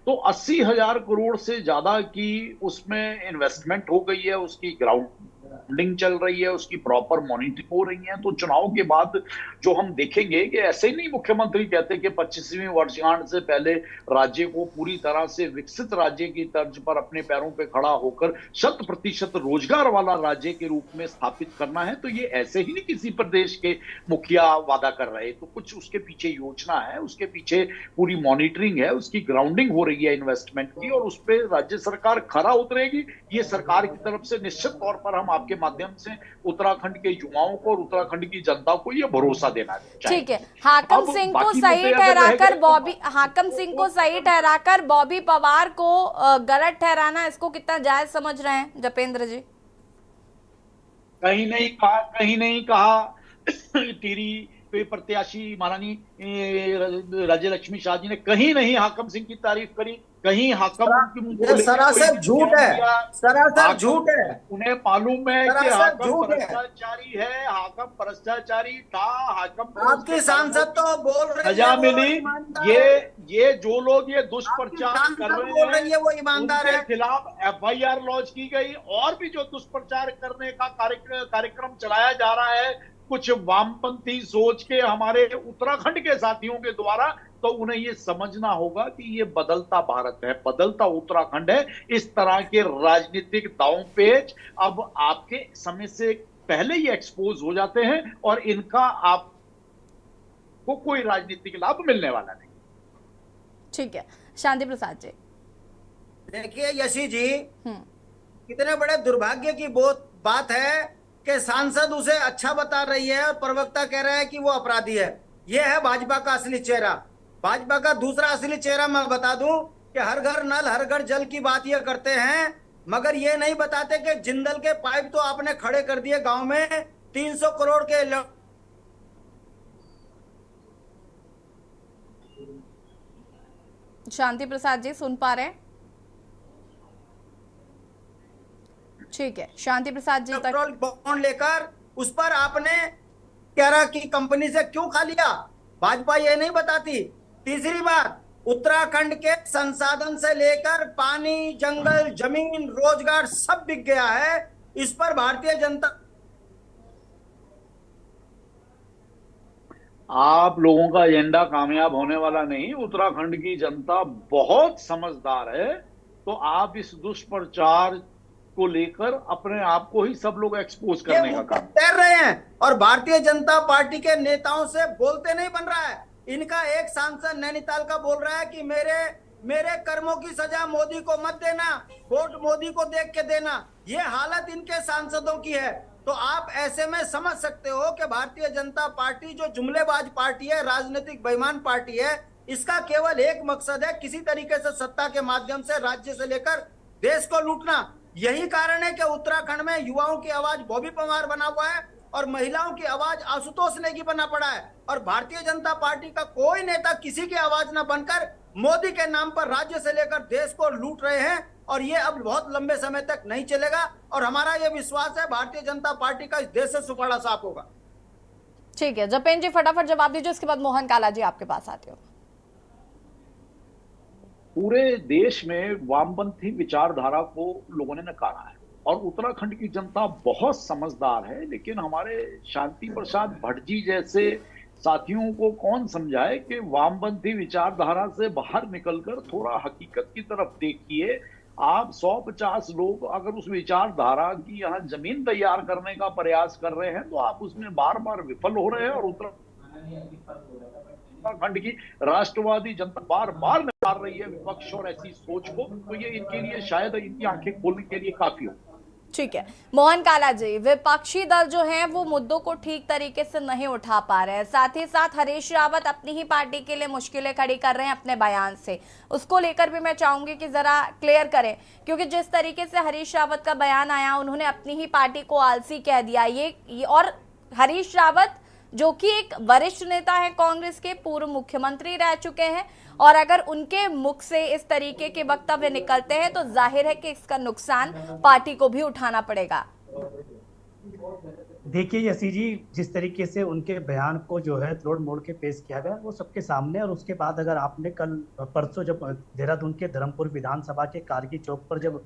[SPEAKER 9] तो 80,000 करोड़ से ज्यादा की उसमें इन्वेस्टमेंट हो गई है, उसकी ग्राउंडिंग चल रही है, उसकी प्रॉपर मॉनिटरिंग हो रही है। तो चुनाव के बाद जो हम देखेंगे कि ऐसे ही नहीं मुख्यमंत्री कहते कि 25वीं वर्षगांठ से पहले राज्य को पूरी तरह से विकसित राज्य की तर्ज पर अपने पैरों पे खड़ा होकर 100% रोजगार वाला राज्य के रूप में स्थापित करना है। तो ये ऐसे ही नहीं किसी प्रदेश के मुखिया वादा कर रहे, तो कुछ उसके पीछे योजना है, उसके पीछे पूरी मॉनिटरिंग है, उसकी ग्राउंडिंग हो रही है इन्वेस्टमेंट की, और उस पर राज्य सरकार खरा उतरेगी। ये सरकार की तरफ से निश्चित तौर पर हम आपके माध्यम से उत्तराखंड के युवाओं को और उत्तराखंड की जनता को ये भरोसा देना चाहिए।
[SPEAKER 1] ठीक है, हाकम सिंह को सही ठहराकर बॉबी पवार को गलत ठहराना, इसको कितना जायज समझ रहे हैं जपेंद्र जी?
[SPEAKER 9] कहीं नहीं कहा टीरी पे प्रत्याशी माननीय राज्य लक्ष्मी शाह जी ने कहीं नहीं हाकम सिंह की तारीफ करी, कहीं हाकम
[SPEAKER 12] सरासर झूठ है, सरासर झूठ है।
[SPEAKER 9] उन्हें मालूम है कि हाकम भ्रष्टाचारी है, हाकम भ्रष्टाचारी था, हाकम
[SPEAKER 12] आपके सांसद तो बोल रहे
[SPEAKER 9] सजा मिली। ये जो लोग ये दुष्प्रचार कर रहे हैं वो ईमानदार है, खिलाफ FIR लॉन्च की गई। और भी जो दुष्प्रचार करने का कार्यक्रम चलाया जा रहा है कुछ वामपंथी सोच के हमारे उत्तराखंड के साथियों के द्वारा, तो उन्हें ये समझना होगा कि ये बदलता भारत है, बदलता उत्तराखंड है। इस तरह के राजनीतिक दांवपेच अब आपके समय से पहले ही एक्सपोज हो जाते हैं और इनका आपको कोई राजनीतिक लाभ मिलने वाला नहीं।
[SPEAKER 1] ठीक है, शांति प्रसाद जी।
[SPEAKER 12] देखिए यशी जी, कितने बड़े दुर्भाग्य की बात है कि सांसद उसे अच्छा बता रही है और प्रवक्ता कह रहा है कि वो अपराधी है। यह है भाजपा का असली चेहरा। भाजपा का दूसरा असली चेहरा मैं बता दूं कि हर घर नल हर घर जल की बात ये करते हैं, मगर ये नहीं बताते कि जिंदल के पाइप तो आपने खड़े कर दिए गांव में 300 करोड़ के।
[SPEAKER 1] शांति प्रसाद जी सुन पा रहे हैं? ठीक है, शांति प्रसाद जी
[SPEAKER 12] पेट्रोल बॉन्ड लेकर उस पर आपने कैरा की कंपनी से क्यों खा लिया, भाजपा ये नहीं बताती। तीसरी बात, उत्तराखंड के संसाधन से लेकर पानी, जंगल, जमीन, रोजगार सब बिक गया है। इस पर भारतीय जनता,
[SPEAKER 9] आप लोगों का एजेंडा कामयाब होने वाला नहीं। उत्तराखंड की जनता बहुत समझदार है, तो आप इस दुष्प्रचार को लेकर अपने आप को ही सब लोग एक्सपोज करने का काम
[SPEAKER 12] तैर रहे हैं और भारतीय जनता पार्टी के नेताओं से बोलते नहीं बन रहा है। इनका एक सांसद नैनीताल का बोल रहा है कि मेरे कर्मों की सजा मोदी को मत देना, वोट मोदी को देख के देना। ये हालत इनके सांसदों की है। तो आप ऐसे में समझ सकते हो कि भारतीय जनता पार्टी जो जुमलेबाज पार्टी है, राजनीतिक बेईमान पार्टी है, इसका केवल एक मकसद है, किसी तरीके से सत्ता के माध्यम से राज्य से लेकर देश को लूटना। यही कारण है कि उत्तराखंड में युवाओं की आवाज बॉबी पंवार बना हुआ है और महिलाओं की आवाज आशुतोष नेगी बना पड़ा है। और भारतीय जनता पार्टी का कोई नेता किसी की आवाज न बनकर मोदी के नाम पर राज्य से लेकर देश को लूट रहे हैं, और ये अब बहुत लंबे समय तक नहीं चलेगा। और हमारा ये विश्वास है भारतीय जनता पार्टी का इस देश से सुपाड़ा साफ होगा।
[SPEAKER 1] ठीक है, जपेन जी फटाफट जवाब दीजिए, इसके बाद मोहन काला जी आपके पास आते हो।
[SPEAKER 9] पूरे देश में वामपंथी विचारधारा को लोगों ने नकारा है और उत्तराखंड की जनता बहुत समझदार है। लेकिन हमारे शांति प्रसाद भट्ट जी जैसे साथियों को कौन समझाए कि वामपंथी विचारधारा से बाहर निकलकर थोड़ा हकीकत की तरफ देखिए। आप 150 लोग अगर उस विचारधारा की यहाँ जमीन तैयार करने का प्रयास कर रहे हैं तो आप उसमें बार बार विफल हो रहे हैं। और उत्तराखंड की राष्ट्रवादी जनता बार बार नकार रही है विपक्ष और ऐसी सोच को, तो ये इनके लिए शायद इनकी आंखें खोलने के लिए काफी हो।
[SPEAKER 1] ठीक है, मोहन काला जी, विपक्षी दल जो हैं वो मुद्दों को ठीक तरीके से नहीं उठा पा रहे हैं, साथ ही साथ हरीश रावत अपनी ही पार्टी के लिए मुश्किलें खड़ी कर रहे हैं अपने बयान से। उसको लेकर भी मैं चाहूंगी कि जरा क्लियर करें, क्योंकि जिस तरीके से हरीश रावत का बयान आया, उन्होंने अपनी ही पार्टी को आलसी कह दिया। ये और हरीश रावत जो कि एक वरिष्ठ नेता है कांग्रेस के, पूर्व मुख्यमंत्री रह चुके हैं, और अगर उनके मुख से इस तरीके के वक्तव्य निकलते हैं तो जाहिर है कि इसका नुकसान पार्टी को भी उठाना पड़ेगा।
[SPEAKER 10] देखिए यसी जी, जिस तरीके से उनके बयान को जो है तोड़ मोड़ के पेश किया गया वो सबके सामने। और उसके बाद अगर आपने कल परसों जब देहरादून के धर्मपुर विधानसभा के कारगी चौक पर जब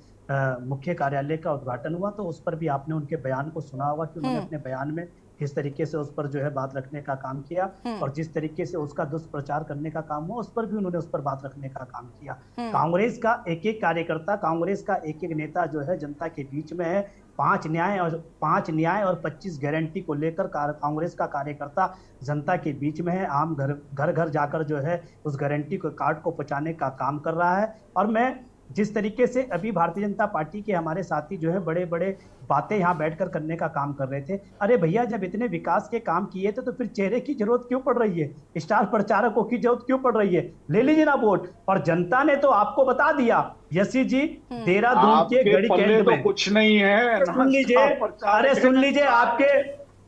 [SPEAKER 10] मुख्य कार्यालय का उद्घाटन हुआ तो उस पर भी आपने उनके बयान को सुना होगा कि उन्होंने अपने बयान में किस तरीके से उस पर जो है बात रखने का काम किया, और जिस तरीके से उसका दुष्प्रचार करने का काम हुआ उस पर भी उन्होंने उस पर बात रखने का काम किया। कांग्रेस का एक एक कार्यकर्ता, कांग्रेस का एक एक नेता जो है जनता के बीच में है। 5 न्याय और 25 गारंटी को लेकर कांग्रेस का कार्यकर्ता जनता के बीच में है। आम घर घर जाकर जो है उस गारंटी को कार्ड को पहुंचाने का काम कर रहा है। और मैं जिस तरीके से अभी भारतीय जनता पार्टी के हमारे साथी जो है बड़े बड़े बातें यहाँ बैठकर करने का काम कर रहे थे, अरे भैया जब इतने विकास के काम किए थे तो फिर चेहरे की जरूरत क्यों पड़ रही है, स्टार प्रचारकों की जरूरत क्यों पड़ रही है? ले लीजिए ना वोट। और जनता ने तो आपको बता दिया यसी जी, देहरादून के गड़ी कैंट में
[SPEAKER 9] कुछ नहीं है।
[SPEAKER 10] सुन लीजिए, अरे सुन लीजिए,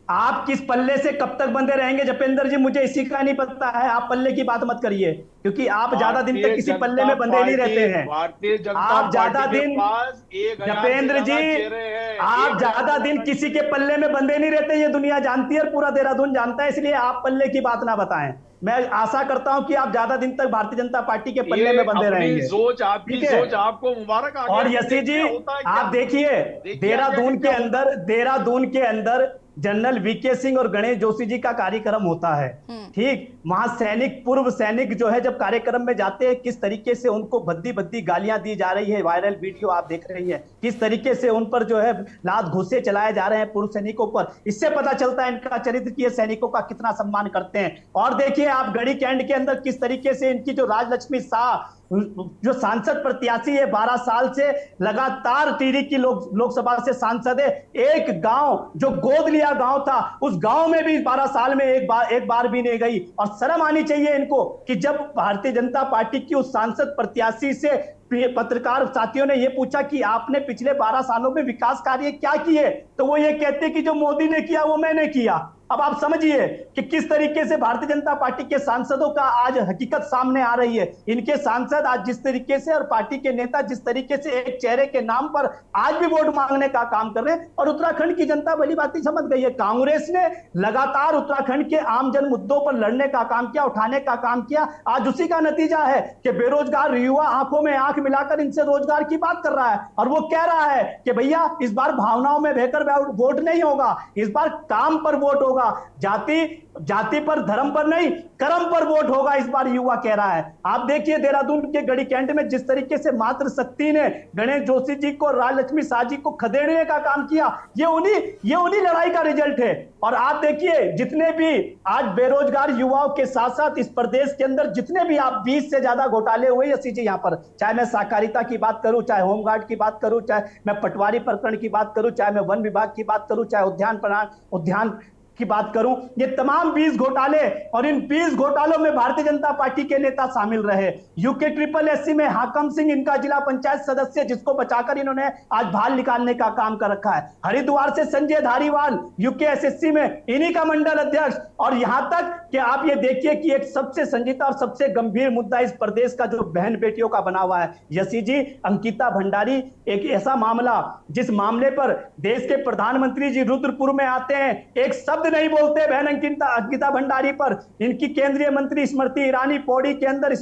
[SPEAKER 10] आप किस पल्ले से कब तक बंधे रहेंगे जपेंद्र जी, मुझे इसी का नहीं पता है। आप पल्ले की बात मत करिए, क्योंकि आप ज्यादा दिन तक किसी पल्ले में बंधे नहीं रहते हैं। आप ज्यादा दिन, जपेंद्र जी, आप ज्यादा दिन किसी के पल्ले में बंधे नहीं रहते, ये दुनिया जानती है और पूरा देहरादून जानता है। इसलिए आप पल्ले की बात ना बताएं। मैं आशा करता हूं कि आप ज्यादा दिन तक भारतीय जनता पार्टी के पल्ले में बंधे रहेंगे।
[SPEAKER 9] आपकी सोच आपको मुबारक।
[SPEAKER 10] और यसी जी, आप देखिए देहरादून के अंदर जनरल वीके सिंह और गणेश जोशी जी का कार्यक्रम होता है, ठीक। वहां सैनिक, पूर्व सैनिक जो है जब कार्यक्रम में जाते हैं किस तरीके से उनको भद्दी भद्दी गालियां दी जा रही है, वायरल वीडियो आप देख रही है, किस तरीके से उन पर जो है लात घुसे चलाए जा रहे हैं पूर्व सैनिकों पर। इससे पता चलता है इनका चरित्र की सैनिकों का कितना सम्मान करते हैं। और देखिए आप गढ़ी कैंट के अंदर किस तरीके से इनकी जो राजलक्ष्मी शाह जो सांसद प्रत्याशी है 12 साल से लगातार टिहरी की लोकसभा से सांसद है। एक गांव जो गोद लिया गांव था, उस गांव में भी 12 साल में एक बार भी नहीं गई। और शर्म आनी चाहिए इनको कि जब भारतीय जनता पार्टी की उस सांसद प्रत्याशी से पत्रकार साथियों ने यह पूछा कि आपने पिछले 12 सालों में विकास कार्य क्या किए, तो वो ये कहते कि जो मोदी ने किया वो मैंने किया। अब आप समझिए कि किस तरीके से भारतीय जनता पार्टी के सांसदों का आज हकीकत सामने आ रही है। इनके सांसद आज जिस तरीके से और पार्टी के नेता जिस तरीके से एक चेहरे के नाम पर आज भी वोट मांगने का काम कर रहे हैं। और उत्तराखंड की जनता भली बातें समझ गई है। कांग्रेस ने लगातार उत्तराखंड के आम जन मुद्दों पर लड़ने का काम किया, उठाने का काम किया। आज उसी का नतीजा है कि बेरोजगार युवा आंखों में आंख मिलाकर इनसे रोजगार की बात कर रहा है। और वो कह रहा है कि भैया इस बार भावनाओं में बहकर वोट नहीं होगा, इस बार काम पर वोट होगा, जाति पर धर्म पर नहीं कर्म पर वोट होगा, इस बार युवा कह रहा है। आप देखिए देहरादून के गढ़ी कैंट में जिस तरीके से मातृ शक्ति ने गणेश जोशी जी को, राजलक्ष्मी शाह जी को खदेड़ने का काम किया, ये उन्हीं लड़ाई का रिजल्ट है। और आप देखिए जितने भी आज बेरोजगार युवाओं के साथ साथ इस प्रदेश के अंदर जितने भी आप 20 से ज्यादा घोटाले हुए यसी जी, यहाँ पर चाहे मैं सहकारिता की बात करूं, चाहे होमगार्ड की बात करूं, चाहे मैं पटवारी प्रकरण की बात करूं, चाहे मैं वन विभाग की बात करूं, चाहे उद्यान की बात करूं, ये तमाम 20 घोटाले, और इन 20 घोटालों में भारतीय जनता पार्टी के नेता शामिल रहे। यूके ट्रिपल एससी में हाकम सिंह इनका जिला पंचायत सदस्य, जिसको बचाकर इन्होंने आज भाल निकालने का काम कर रखा है। हरिद्वार से संजय धारीवाल यूके एसएससी में इन्हीं का मंडल अध्यक्ष। और यहां तक कि आप ये देखिए कि एक सबसे संजीदा और सबसे गंभीर मुद्दा इस प्रदेश का जो बहन बेटियों का बना हुआ है, यसी जी अंकिता भंडारी, एक ऐसा मामला जिस मामले पर देश के प्रधानमंत्री जी रुद्रपुर में आते हैं, एक शब्द नहीं बोलते बहन अंकिता भंडारी पर। इनकी केंद्रीय मंत्री स्मृति ईरानी पौड़ी के अंदर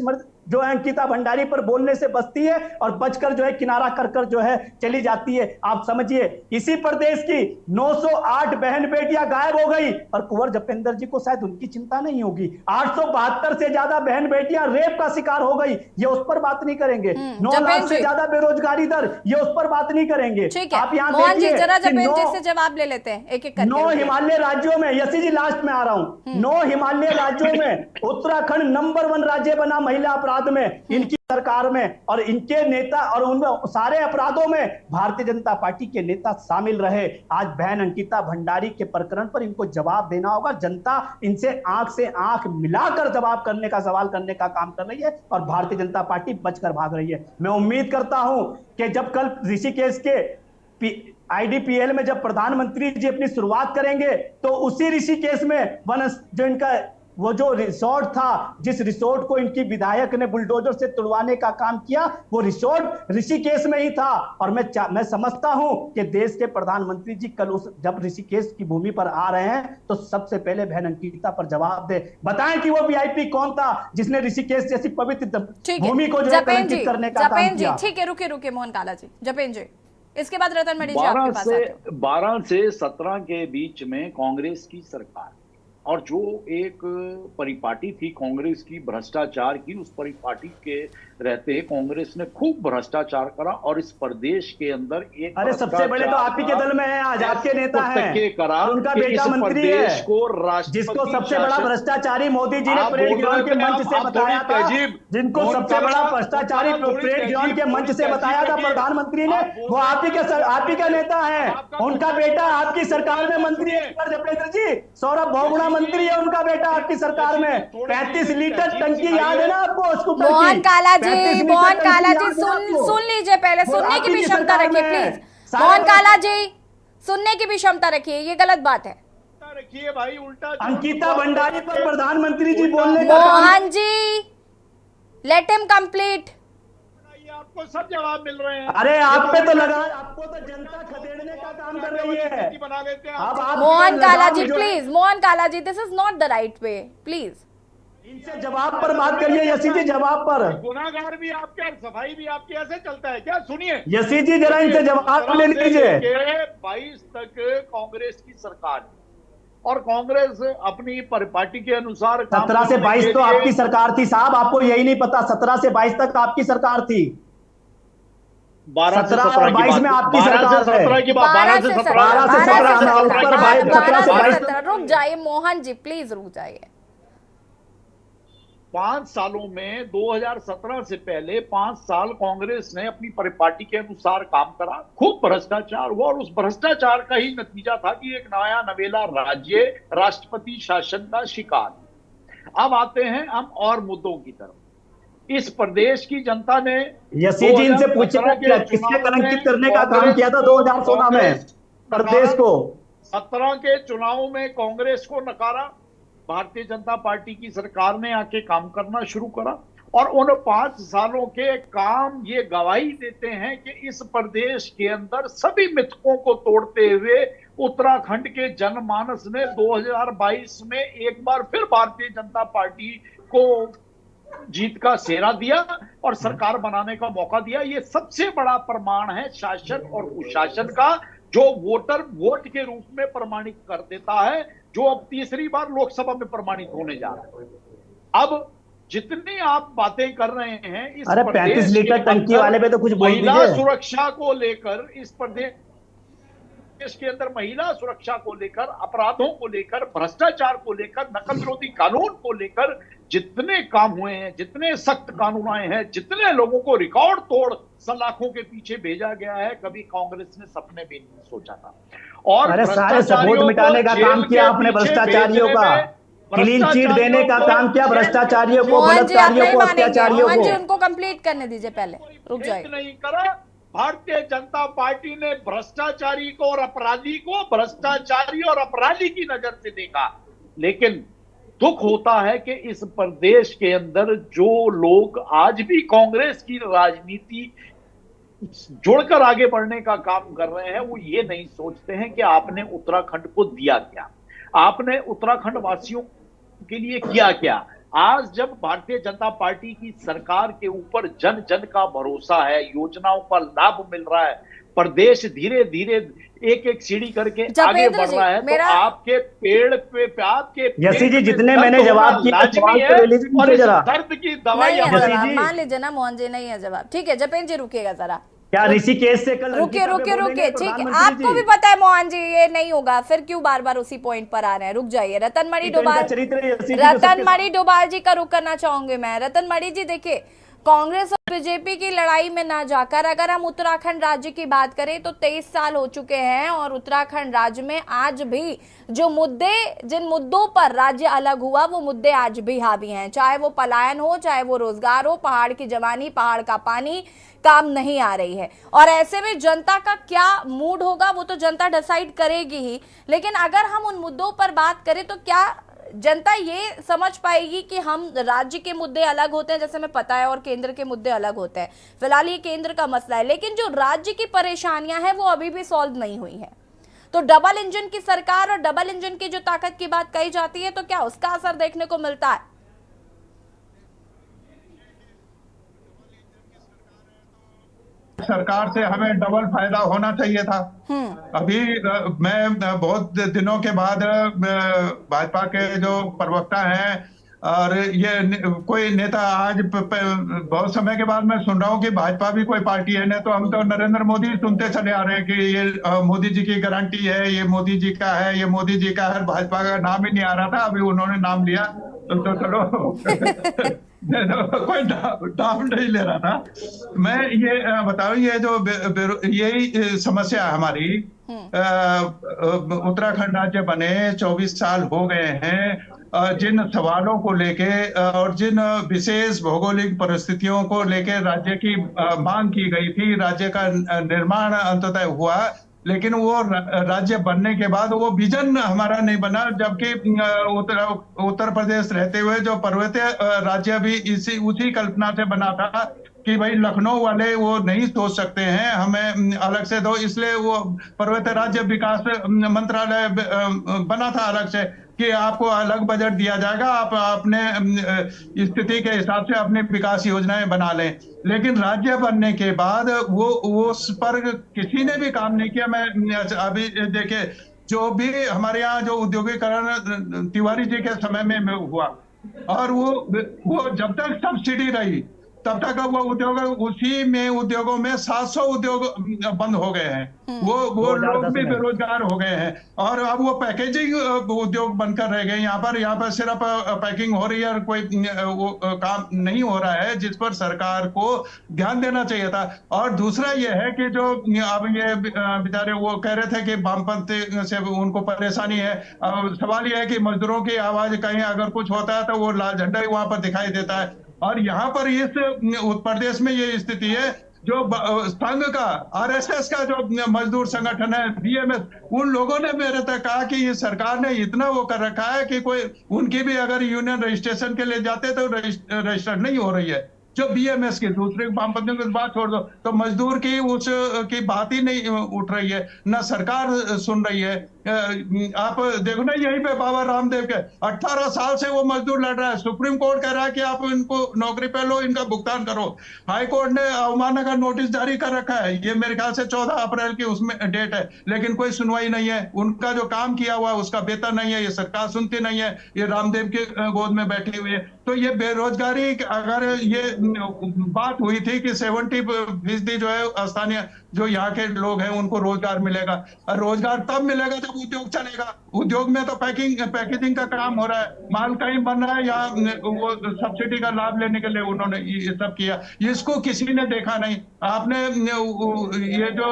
[SPEAKER 10] जो है अंकिता भंडारी पर बोलने से बचती है और बचकर जो है किनारा कर जो है चली जाती है। आप समझिए इसी प्रदेश की 908 बहन बेटियां गायब हो गई, और कुंवर जपेंद्र जी को शायद उनकी चिंता नहीं होगी। 872 से ज्यादा बहन बेटियां रेप का शिकार हो गई, ये उस पर बात नहीं करेंगे। 9 लाख से ज्यादा बेरोजगारी दर, ये उस पर बात नहीं करेंगे। आप यहाँ देखिए
[SPEAKER 1] से जवाब ले लेते हैं एक एक करके।
[SPEAKER 10] 9 हिमालय राज्यों में, यसी जी लास्ट में आ रहा हूं, 9 हिमालय राज्यों में उत्तराखंड नंबर 1 राज्य बना महिला अपराध में, इनकी सरकार में। और इनके नेता और उन सारे अपराधों में भारतीय जनता पार्टी के नेता शामिल रहे। आज बहन अंकिता भंडारी के प्रकरण पर इनको जवाब देना होगा। जनता इनसे आंख मिलाकर जवाब करने का, सवाल करने का काम कर रही है, और भारतीय जनता पार्टी बचकर भाग रही है। मैं उम्मीद करता हूं कि जब कल ऋषिकेश के आईडीपीएल में जब प्रधानमंत्री जी अपनी शुरुआत करेंगे, तो उसी ऋषिकेश में जो इनका वो जो रिसोर्ट था, जिस रिसोर्ट को इनकी विधायक ने बुलडोजर से तुड़वाने का काम किया, वो रिसोर्ट ऋषिकेश में ही था। और मैं समझता हूं कि देश के प्रधानमंत्री जी कल जब ऋषिकेश की भूमि पर आ रहे हैं, तो सबसे पहले बहन अंकिता पर जवाब दे, बताएं कि वो वीआईपी कौन था जिसने ऋषिकेश जैसी पवित्र भूमि को जो है कलंकित करने का काम किया।
[SPEAKER 1] ठीक है, रुके मोहन काला जी, जपेन जी, इसके बाद रतन मणि जी आपके पास आते हैं।
[SPEAKER 9] 12 से 17 के बीच में कांग्रेस की सरकार, और जो एक परिपाटी थी कांग्रेस की भ्रष्टाचार की, उस परिपाटी के रहते कांग्रेस ने खूब भ्रष्टाचार करा, और इस प्रदेश के अंदर एक
[SPEAKER 10] अरे सबसे बड़े तो आप ही के दल में है, आज आपके नेता हैं,
[SPEAKER 9] करा
[SPEAKER 10] उनका बेटा मंत्री है, जिसको सबसे बड़ा भ्रष्टाचारी मोदी जी ने परेड ग्राउंड के मंच से बताया था, जिनको सबसे बड़ा भ्रष्टाचारी परेड ग्राउंड के मंच से बताया था प्रधानमंत्री ने, वो आप ही का नेता है। उनका बेटा आपकी सरकार में मंत्री है जपेंद्र जी, सौरभ बहुगुणा मंत्री है उनका बेटा आपकी सरकार में। 35 लीटर टंकी याद है ना आपको?
[SPEAKER 1] मोहन काला जी सुन लीजिए, पहले सुनने की भी क्षमता रखिए प्लीज। मोहन काला जी सुनने की भी क्षमता रखिए, ये गलत बात है।
[SPEAKER 11] रखिए भाई, उल्टा
[SPEAKER 10] अंकिता भंडारी पर प्रधानमंत्री जी बोलने का
[SPEAKER 1] Mohan ji let him complete,
[SPEAKER 11] आपको सब जवाब मिल रहे हैं।
[SPEAKER 10] अरे आप पे तो लगा, आपको तो जनता खदेड़ने का काम कर रही है।
[SPEAKER 1] मोहन काला जी please, Mohan Kala ji this is not the right way, please
[SPEAKER 10] इनसे जवाब पर बात करिए। यसी जी जवाब पर,
[SPEAKER 11] गुनाहगार भी आपके, सफाई भी आपकी, ऐसे चलता है क्या? सुनिए
[SPEAKER 10] यसी जी जरा इनसे जवाब ले लीजिए।
[SPEAKER 9] 22 तक कांग्रेस की सरकार, और कांग्रेस अपनी पार्टी के अनुसार
[SPEAKER 10] 17 से 22 तो आपकी सरकार थी साहब, आपको यही नहीं पता? 17 से 22 तक आपकी सरकार थी।
[SPEAKER 9] 12 से
[SPEAKER 10] 17 और 22 में आपकी सरकार है।
[SPEAKER 11] 12 से 17
[SPEAKER 1] रुक जाइए मोहन जी, प्लीज रुक जाइए।
[SPEAKER 9] 5 सालों में 2017 से पहले 5 साल कांग्रेस ने अपनी परिपाटी के अनुसार काम करा, खूब भ्रष्टाचार हुआ और उस भ्रष्टाचार का ही नतीजा था कि एक नया नवेला राज्य राष्ट्रपति शासन का शिकार। अब आते हैं हम और मुद्दों की तरफ। इस प्रदेश की जनता ने
[SPEAKER 10] यसी जी इनसे पूछे किसने कलंकित करने का काम किया था 2016 में प्रदेश को?
[SPEAKER 9] 17 के चुनाव में कांग्रेस को नकारा, भारतीय जनता पार्टी की सरकार ने आके काम करना शुरू करा और उन 5 सालों के काम ये गवाही देते हैं कि इस प्रदेश के अंदर सभी मिथकों को तोड़ते हुए उत्तराखंड के जनमानस ने 2022 में एक बार फिर भारतीय जनता पार्टी को जीत का सेहरा दिया और सरकार बनाने का मौका दिया। ये सबसे बड़ा प्रमाण है शासन और कुशासन का, जो वोटर वोट के रूप में प्रमाणित कर देता है, जो अब तीसरी बार लोकसभा में प्रमाणित होने जा रहा है। अब जितनी आप बातें कर रहे हैं इस
[SPEAKER 10] 35 लीटर टंकी वाले पे तो कुछ बोल दीजिए।
[SPEAKER 9] महिला सुरक्षा को लेकर, इस प्रदेश के अंदर महिला सुरक्षा को लेकर, अपराधों को लेकर, भ्रष्टाचार को लेकर, नकल विरोधी कानून को लेकर जितने काम हुए हैं, जितने सख्त कानून आए हैं, जितने लोगों को रिकॉर्ड तोड़ सलाखों के पीछे भेजा गया है, कभी कांग्रेस ने सपने भी नहीं सोचा था। और
[SPEAKER 10] सारे सबूत मिटाने का काम किया आपने भ्रष्टाचारियों का, क्लीन चिट देने का काम किया भ्रष्टाचारियों को, बलात्कारियों को, अत्याचारियों को।
[SPEAKER 1] उनको कंप्लीट करने दीजिए, पहले रुक जाइए।
[SPEAKER 9] नहीं करा, भारतीय जनता पार्टी ने भ्रष्टाचारी को और अपराधी को भ्रष्टाचारी और अपराधी की नजर से देखा। लेकिन दुख होता है कि इस प्रदेश के अंदर जो लोग आज भी कांग्रेस की राजनीति जोड़कर आगे बढ़ने का काम कर रहे हैं, वो ये नहीं सोचते हैं कि आपने उत्तराखंड को दिया क्या, आपने उत्तराखंड वासियों के लिए किया क्या। आज जब भारतीय जनता पार्टी की सरकार के ऊपर जन जन का भरोसा है, योजनाओं का लाभ मिल रहा है, प्रदेश धीरे धीरे एक एक सीढ़ी करके आगे बढ़ रहा है, तो आपके पेड़ पे आपके
[SPEAKER 10] यसी जी जितने मैंने जवाब किया
[SPEAKER 9] और इस दर्द की दवाई
[SPEAKER 1] मान लीजिए ना मोहन जी, नहीं है जवाब। ठीक है जपेन जी रुकिएगा जरा,
[SPEAKER 10] क्या ऋषिकेश से कल
[SPEAKER 1] रुके ठीक है, आपको भी पता है मोहन जी ये नहीं होगा, फिर क्यों बार बार उसी पॉइंट पर आ रहे हैं। रुक जाइए, रतनमणि डोभाल जी का रुख करना चाहूंगी मैं। रतनमणि जी देखिए, कांग्रेस और बीजेपी की लड़ाई में ना जाकर अगर हम उत्तराखंड राज्य की बात करें तो 23 साल हो चुके हैं और उत्तराखंड राज्य में आज भी जो मुद्दे, जिन मुद्दों पर राज्य अलग हुआ, वो मुद्दे आज भी हावी हैं। चाहे वो पलायन हो, चाहे वो रोजगार हो, पहाड़ की जवानी, पहाड़ का पानी, काम नहीं आ रही है। और ऐसे में जनता का क्या मूड होगा वो तो जनता डिसाइड करेगी ही। लेकिन अगर हम उन मुद्दों पर बात करें तो क्या जनता ये समझ पाएगी कि हम राज्य के मुद्दे अलग होते हैं, जैसे हमें पता है, और केंद्र के मुद्दे अलग होते हैं। फिलहाल ये केंद्र का मसला है, लेकिन जो राज्य की परेशानियां हैं वो अभी भी सॉल्व नहीं हुई है। तो डबल इंजन की सरकार और डबल इंजन की जो ताकत की बात कही जाती है, तो क्या उसका असर देखने को मिलता है?
[SPEAKER 13] सरकार से हमें डबल फायदा होना चाहिए था। अभी मैं बहुत दिनों के बाद भाजपा के जो प्रवक्ता हैं और ये कोई नेता, आज बहुत समय के बाद मैं सुन रहा हूँ कि भाजपा भी कोई पार्टी है ना, तो हम तो नरेंद्र मोदी सुनते चले आ रहे हैं कि ये मोदी जी की गारंटी है, ये मोदी जी का है, ये मोदी जी का है। भाजपा का नाम ही नहीं आ रहा था, अभी उन्होंने नाम लिया तो चलो कोई नाम नहीं ले रहा था। मैं ये बताऊं, ये जो यही समस्या हमारी, उत्तराखंड राज्य बने 24 साल हो गए हैं, जिन सवालों को लेके और जिन विशेष भौगोलिक परिस्थितियों को लेके राज्य की मांग की गई थी, राज्य का निर्माण अंततः हुआ, लेकिन वो राज्य बनने के बाद वो विजन हमारा नहीं बना। जबकि उत्तर प्रदेश रहते हुए जो पर्वतीय राज्य भी उसी कल्पना से बना था कि भाई लखनऊ वाले वो नहीं सोच सकते हैं, हमें अलग से दो, इसलिए वो पर्वतीय राज्य विकास मंत्रालय बना था अलग से कि आपको अलग बजट दिया जाएगा, आप अपने स्थिति के हिसाब से अपनी विकास योजनाएं बना लें। लेकिन राज्य बनने के बाद वो उस पर किसी ने भी काम नहीं किया। मैं अभी देखिए, जो भी हमारे यहाँ जो उद्योगीकरण तिवारी जी के समय में हुआ, और वो जब तक सब्सिडी रही तब तक वो उद्योग उसी में उद्योगों में 700 उद्योग बंद हो गए हैं। वो लोग भी बेरोजगार हो गए हैं और अब वो पैकेजिंग उद्योग बनकर रह गए। यहाँ पर सिर्फ पैकिंग हो रही है और कोई वो काम नहीं हो रहा है जिस पर सरकार को ध्यान देना चाहिए था। और दूसरा ये है कि जो अब ये बेचारे वो कह रहे थे कि वामपंथी से उनको परेशानी है। सवाल ये है कि मजदूरों की आवाज कहीं अगर कुछ होता है तो वो लाल झंडा ही वहां पर दिखाई देता है। और यहाँ पर इस उत्तर प्रदेश में ये स्थिति है, जो संघ का आरएसएस का जो मजदूर संगठन है बीएमएस, उन लोगों ने मेरे तक कहा कि ये सरकार ने इतना वो कर रखा है कि कोई उनकी भी अगर यूनियन रजिस्ट्रेशन के लिए जाते तो रजिस्टर नहीं हो रही है। जो बीएमएस की दूसरे वामपंथियों की बात छोड़ दो तो मजदूर की उस की बात ही नहीं उठ रही है, ना सरकार सुन रही है। आप देखो ना यहीं पे बाबा रामदेव के 18 साल से वो मजदूर लड़ रहा है। सुप्रीम कोर्ट कह रहा है कि आप इनको नौकरी पे लो, इनका भुगतान करो। हाई कोर्ट ने अवमानना का नोटिस जारी कर रखा है, ये मेरे ख्याल से 14 अप्रैल की उसमें डेट है, लेकिन कोई सुनवाई नहीं है। उनका जो काम किया हुआ है उसका वेतन नहीं है, ये सरकार सुनती नहीं है, ये रामदेव के गोद में बैठी हुई है। तो ये बेरोजगारी, अगर ये बात हुई थी कि 70% जो है स्थानीय जो यहाँ के लोग हैं उनको रोजगार मिलेगा, और रोजगार तब मिलेगा जब उद्योग चलेगा। उद्योग में तो पैकेजिंग का काम हो रहा है, माल कहीं बन रहा है, यहाँ वो सब्सिडी का लाभ लेने के लिए उन्होंने ये सब किया, इसको किसी ने देखा नहीं। आपने ये जो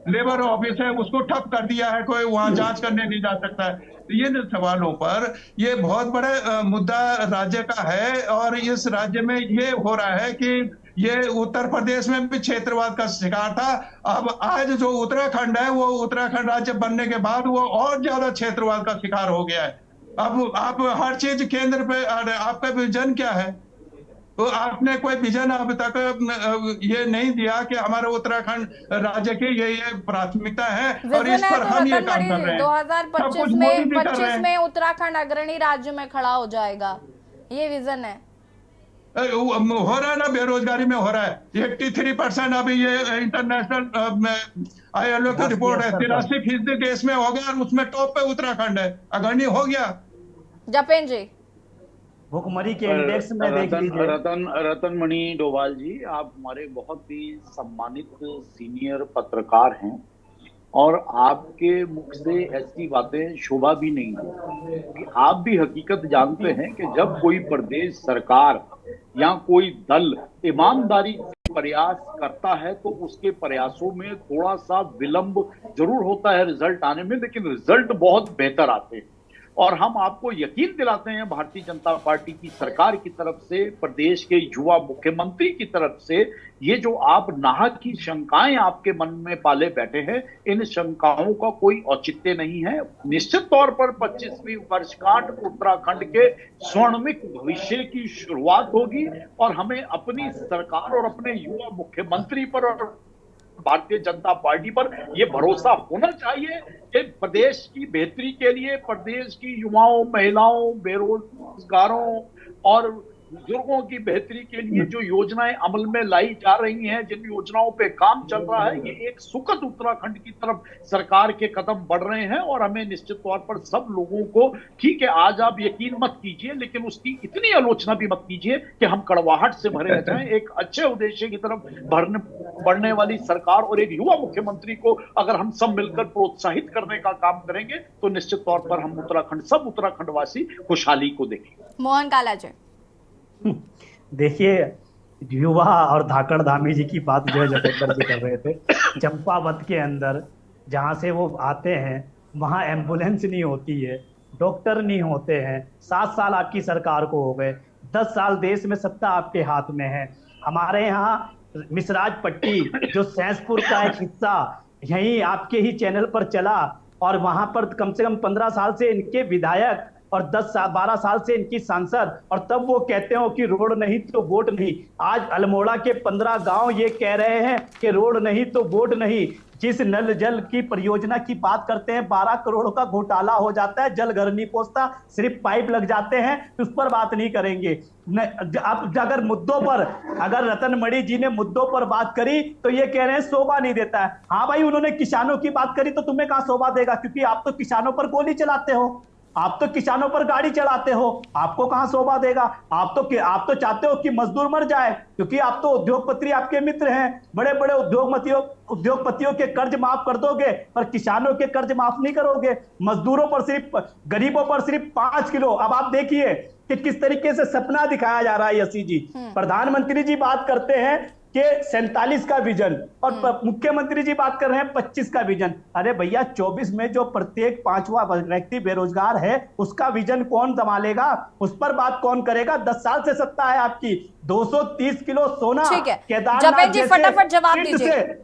[SPEAKER 13] लेबर ऑफिस है उसको ठप कर दिया है, कोई वहां जांच करने नहीं जा सकता है। ये सवालों पर ये बहुत बड़ा मुद्दा राज्य का है, और इस राज्य में ये हो रहा है कि ये उत्तर प्रदेश में भी क्षेत्रवाद का शिकार था। अब आज जो उत्तराखंड है वो उत्तराखंड राज्य बनने के बाद वो और ज्यादा क्षेत्रवाद का शिकार हो गया है। अब आप हर चीज केंद्र पे, आपका विजन क्या है? तो आपने कोई विजन अब तक ये नहीं दिया कि हमारे उत्तराखंड राज्य की ये प्राथमिकता है और इस पर हम ये काम कर रहे हैं।
[SPEAKER 1] 2025 में उत्तराखंड अग्रणी राज्य में खड़ा हो जाएगा, ये विजन है।
[SPEAKER 13] हो रहा है ना, बेरोजगारी में हो रहा है 83%। अभी ये इंटरनेशनल ILO की रिपोर्ट है, 83% देश में हो गया और उसमें टॉप पे उत्तराखंड है, अग्रणी हो गया।
[SPEAKER 1] जपेन जी,
[SPEAKER 10] भुखमरी के इंडेक्स में देख लीजिए।
[SPEAKER 9] रतन मणि डोभाल जी, आप हमारे बहुत ही सम्मानित सीनियर पत्रकार हैं और आपके मुख से ऐसी बातें शोभा भी नहीं है। आप भी हकीकत जानते हैं कि जब कोई प्रदेश सरकार या कोई दल ईमानदारी से प्रयास करता है तो उसके प्रयासों में थोड़ा सा विलंब जरूर होता है रिजल्ट आने में, लेकिन रिजल्ट बहुत बेहतर आते हैं। और हम आपको यकीन दिलाते हैं भारतीय जनता पार्टी की सरकार की तरफ से, प्रदेश के युवा मुख्यमंत्री की तरफ से, ये जो आप नाहक की शंकाएं आपके मन में पाले बैठे हैं, इन शंकाओं का कोई औचित्य नहीं है। निश्चित तौर पर 25वीं वर्षगांठ उत्तराखंड के स्वर्णिम भविष्य की शुरुआत होगी और हमें अपनी सरकार और अपने युवा मुख्यमंत्री पर और भारतीय जनता पार्टी पर यह भरोसा होना चाहिए कि प्रदेश की बेहतरी के लिए, प्रदेश की युवाओं, महिलाओं, बेरोजगारों और बुजुर्गों की बेहतरी के लिए जो योजनाएं अमल में लाई जा रही हैं, जिन योजनाओं पे काम चल रहा है, ये एक सुखद उत्तराखंड की तरफ सरकार के कदम बढ़ रहे हैं। और हमें निश्चित तौर पर सब लोगों को, ठीक है आज आप यकीन मत कीजिए, लेकिन उसकी इतनी आलोचना भी मत कीजिए कि हम कड़वाहट से भरे रह जाएं। एक अच्छे उद्देश्य की तरफ बढ़ने वाली सरकार और एक युवा मुख्यमंत्री को अगर हम सब मिलकर प्रोत्साहित करने का काम करेंगे तो निश्चित तौर पर हम सब उत्तराखंडवासी खुशहाली को देखेंगे।
[SPEAKER 1] मोहन काला जी,
[SPEAKER 10] देखिए, युवा और धाकड़ धामी जी की बात जो है जपेंद्र जी कर रहे थे, चंपावत के अंदर जहाँ से वो आते हैं वहाँ एम्बुलेंस नहीं होती है, डॉक्टर नहीं होते हैं। 7 साल आपकी सरकार को हो गए, 10 साल देश में सत्ता आपके हाथ में है। हमारे यहाँ मिसराज पट्टी जो सैंसपुर का एक हिस्सा यहीं आपके ही चैनल पर चला और वहां पर कम से कम 15 साल से इनके विधायक और 12 साल से इनकी सांसद, और तब वो कहते हो कि रोड नहीं तो वोट नहीं। आज अल्मोड़ा के 15 गांव ये कह रहे हैं कि रोड नहीं तो वोट नहीं। जिस नल जल की परियोजना की बात करते हैं 12 करोड़ का घोटाला हो जाता है, जल घर नहीं पहुंचता, सिर्फ पाइप लग जाते हैं, उस पर बात नहीं करेंगे। अब अगर मुद्दों पर, अगर रतन मणि जी ने मुद्दों पर बात करी तो ये कह रहे हैं शोभा नहीं देता है। हाँ भाई, उन्होंने किसानों की बात करी तो तुम्हें कहां शोभा देगा, क्योंकि आप तो किसानों पर गोली चलाते हो। आप तो किसानों पर गाड़ी चलाते हो, आपको कहां शोभा देगा। आप तो चाहते हो कि मजदूर मर जाए, क्योंकि आप तो उद्योगपति आपके मित्र हैं, बड़े बड़े उद्योगपतियों के कर्ज माफ कर दोगे पर किसानों के कर्ज माफ नहीं करोगे। मजदूरों पर सिर्फ, गरीबों पर सिर्फ 5 किलो। अब आप देखिए कि किस तरीके से सपना दिखाया जा रहा है। यसी जी, प्रधानमंत्री जी बात करते हैं कि 47 का विजन और मुख्यमंत्री जी बात कर रहे हैं 25 का विजन। अरे भैया 24 में जो प्रत्येक 5वां व्यक्ति बेरोजगार है उसका विजन कौन संभालेगा, उस पर बात कौन करेगा। 10 साल से सत्ता है आपकी। 230 किलो सोना केदारनाथ जैसे
[SPEAKER 1] फटाफट जवाब दीजिए।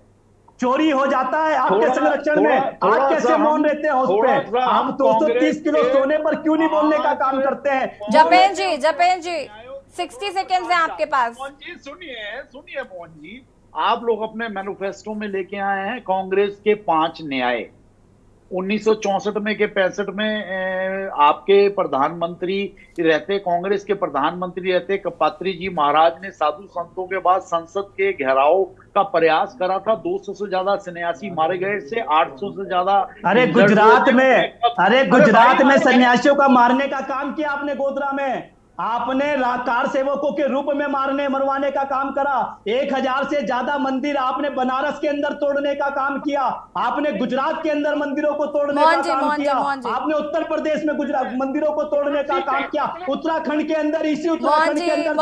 [SPEAKER 10] चोरी हो जाता है आपके संरक्षण में, आप कैसे मौन रहते हैं उस पे। आप 230 किलो सोने पर क्यों नहीं बोलने का काम करते हैं।
[SPEAKER 1] जपेन जी 60 सेकेंड्स हैं आपके पास।
[SPEAKER 9] सुनिए मोहन जी, आप लोग अपने मैनिफेस्टो में लेके आए हैं कांग्रेस के 5 न्याय। 1964 में के 65 में आपके प्रधानमंत्री रहते, कांग्रेस के प्रधानमंत्री रहते कपात्री जी महाराज ने साधु संतों के बाद संसद के घेराव का प्रयास करा था। 200 से ज्यादा सन्यासी मारे गए से 800 से ज्यादा।
[SPEAKER 10] अरे गुजरात में सन्यासियों का मारने का काम किया आपने। गोधरा में आपने कार सेवकों के रूप में मरवाने का काम करा। 1000 से ज्यादा मंदिर आपने बनारस के अंदर तोड़ने का काम किया। आपने गुजरात के अंदर मंदिरों को तोड़ने का काम किया। आपने उत्तर प्रदेश में गुजरात मंदिरों को तोड़ने का काम किया। उत्तराखंड के अंदर उत्तराखंड के अंदर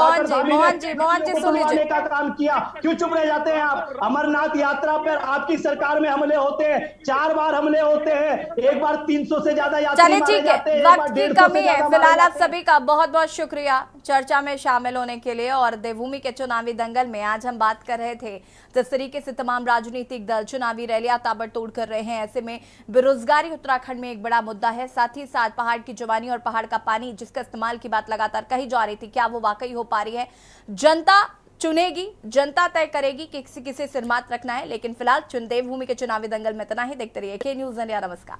[SPEAKER 10] तोड़ने का काम किया। क्यों चुप रह जाते हैं आप। अमरनाथ यात्रा पर आपकी सरकार में हमले होते हैं, 4 बार हमले होते हैं, एक बार 300 से ज्यादा यात्री मारे जाते हैं।
[SPEAKER 1] वक्त की कमी है। फिलहाल आप सभी का बहुत बहुत शुक्रिया चर्चा में शामिल होने के लिए। और देवभूमि के चुनावी दंगल में आज हम बात कर रहे थे जिस तरीके से तमाम राजनीतिक दल चुनावी रैलियां ताबड़तोड़ कर रहे हैं, ऐसे में बेरोजगारी उत्तराखंड में एक बड़ा मुद्दा है। साथ ही साथ पहाड़ की जवानी और पहाड़ का पानी जिसका इस्तेमाल की बात लगातार कही जा रही थी, क्या वो वाकई हो पा रही है। जनता चुनेगी, जनता तय करेगी कि किसे सिरमात रखना है। लेकिन फिलहाल देवभूमि के चुनावी दंगल में इतना ही। देखते रहिए के न्यूज़ इंडिया। नमस्कार।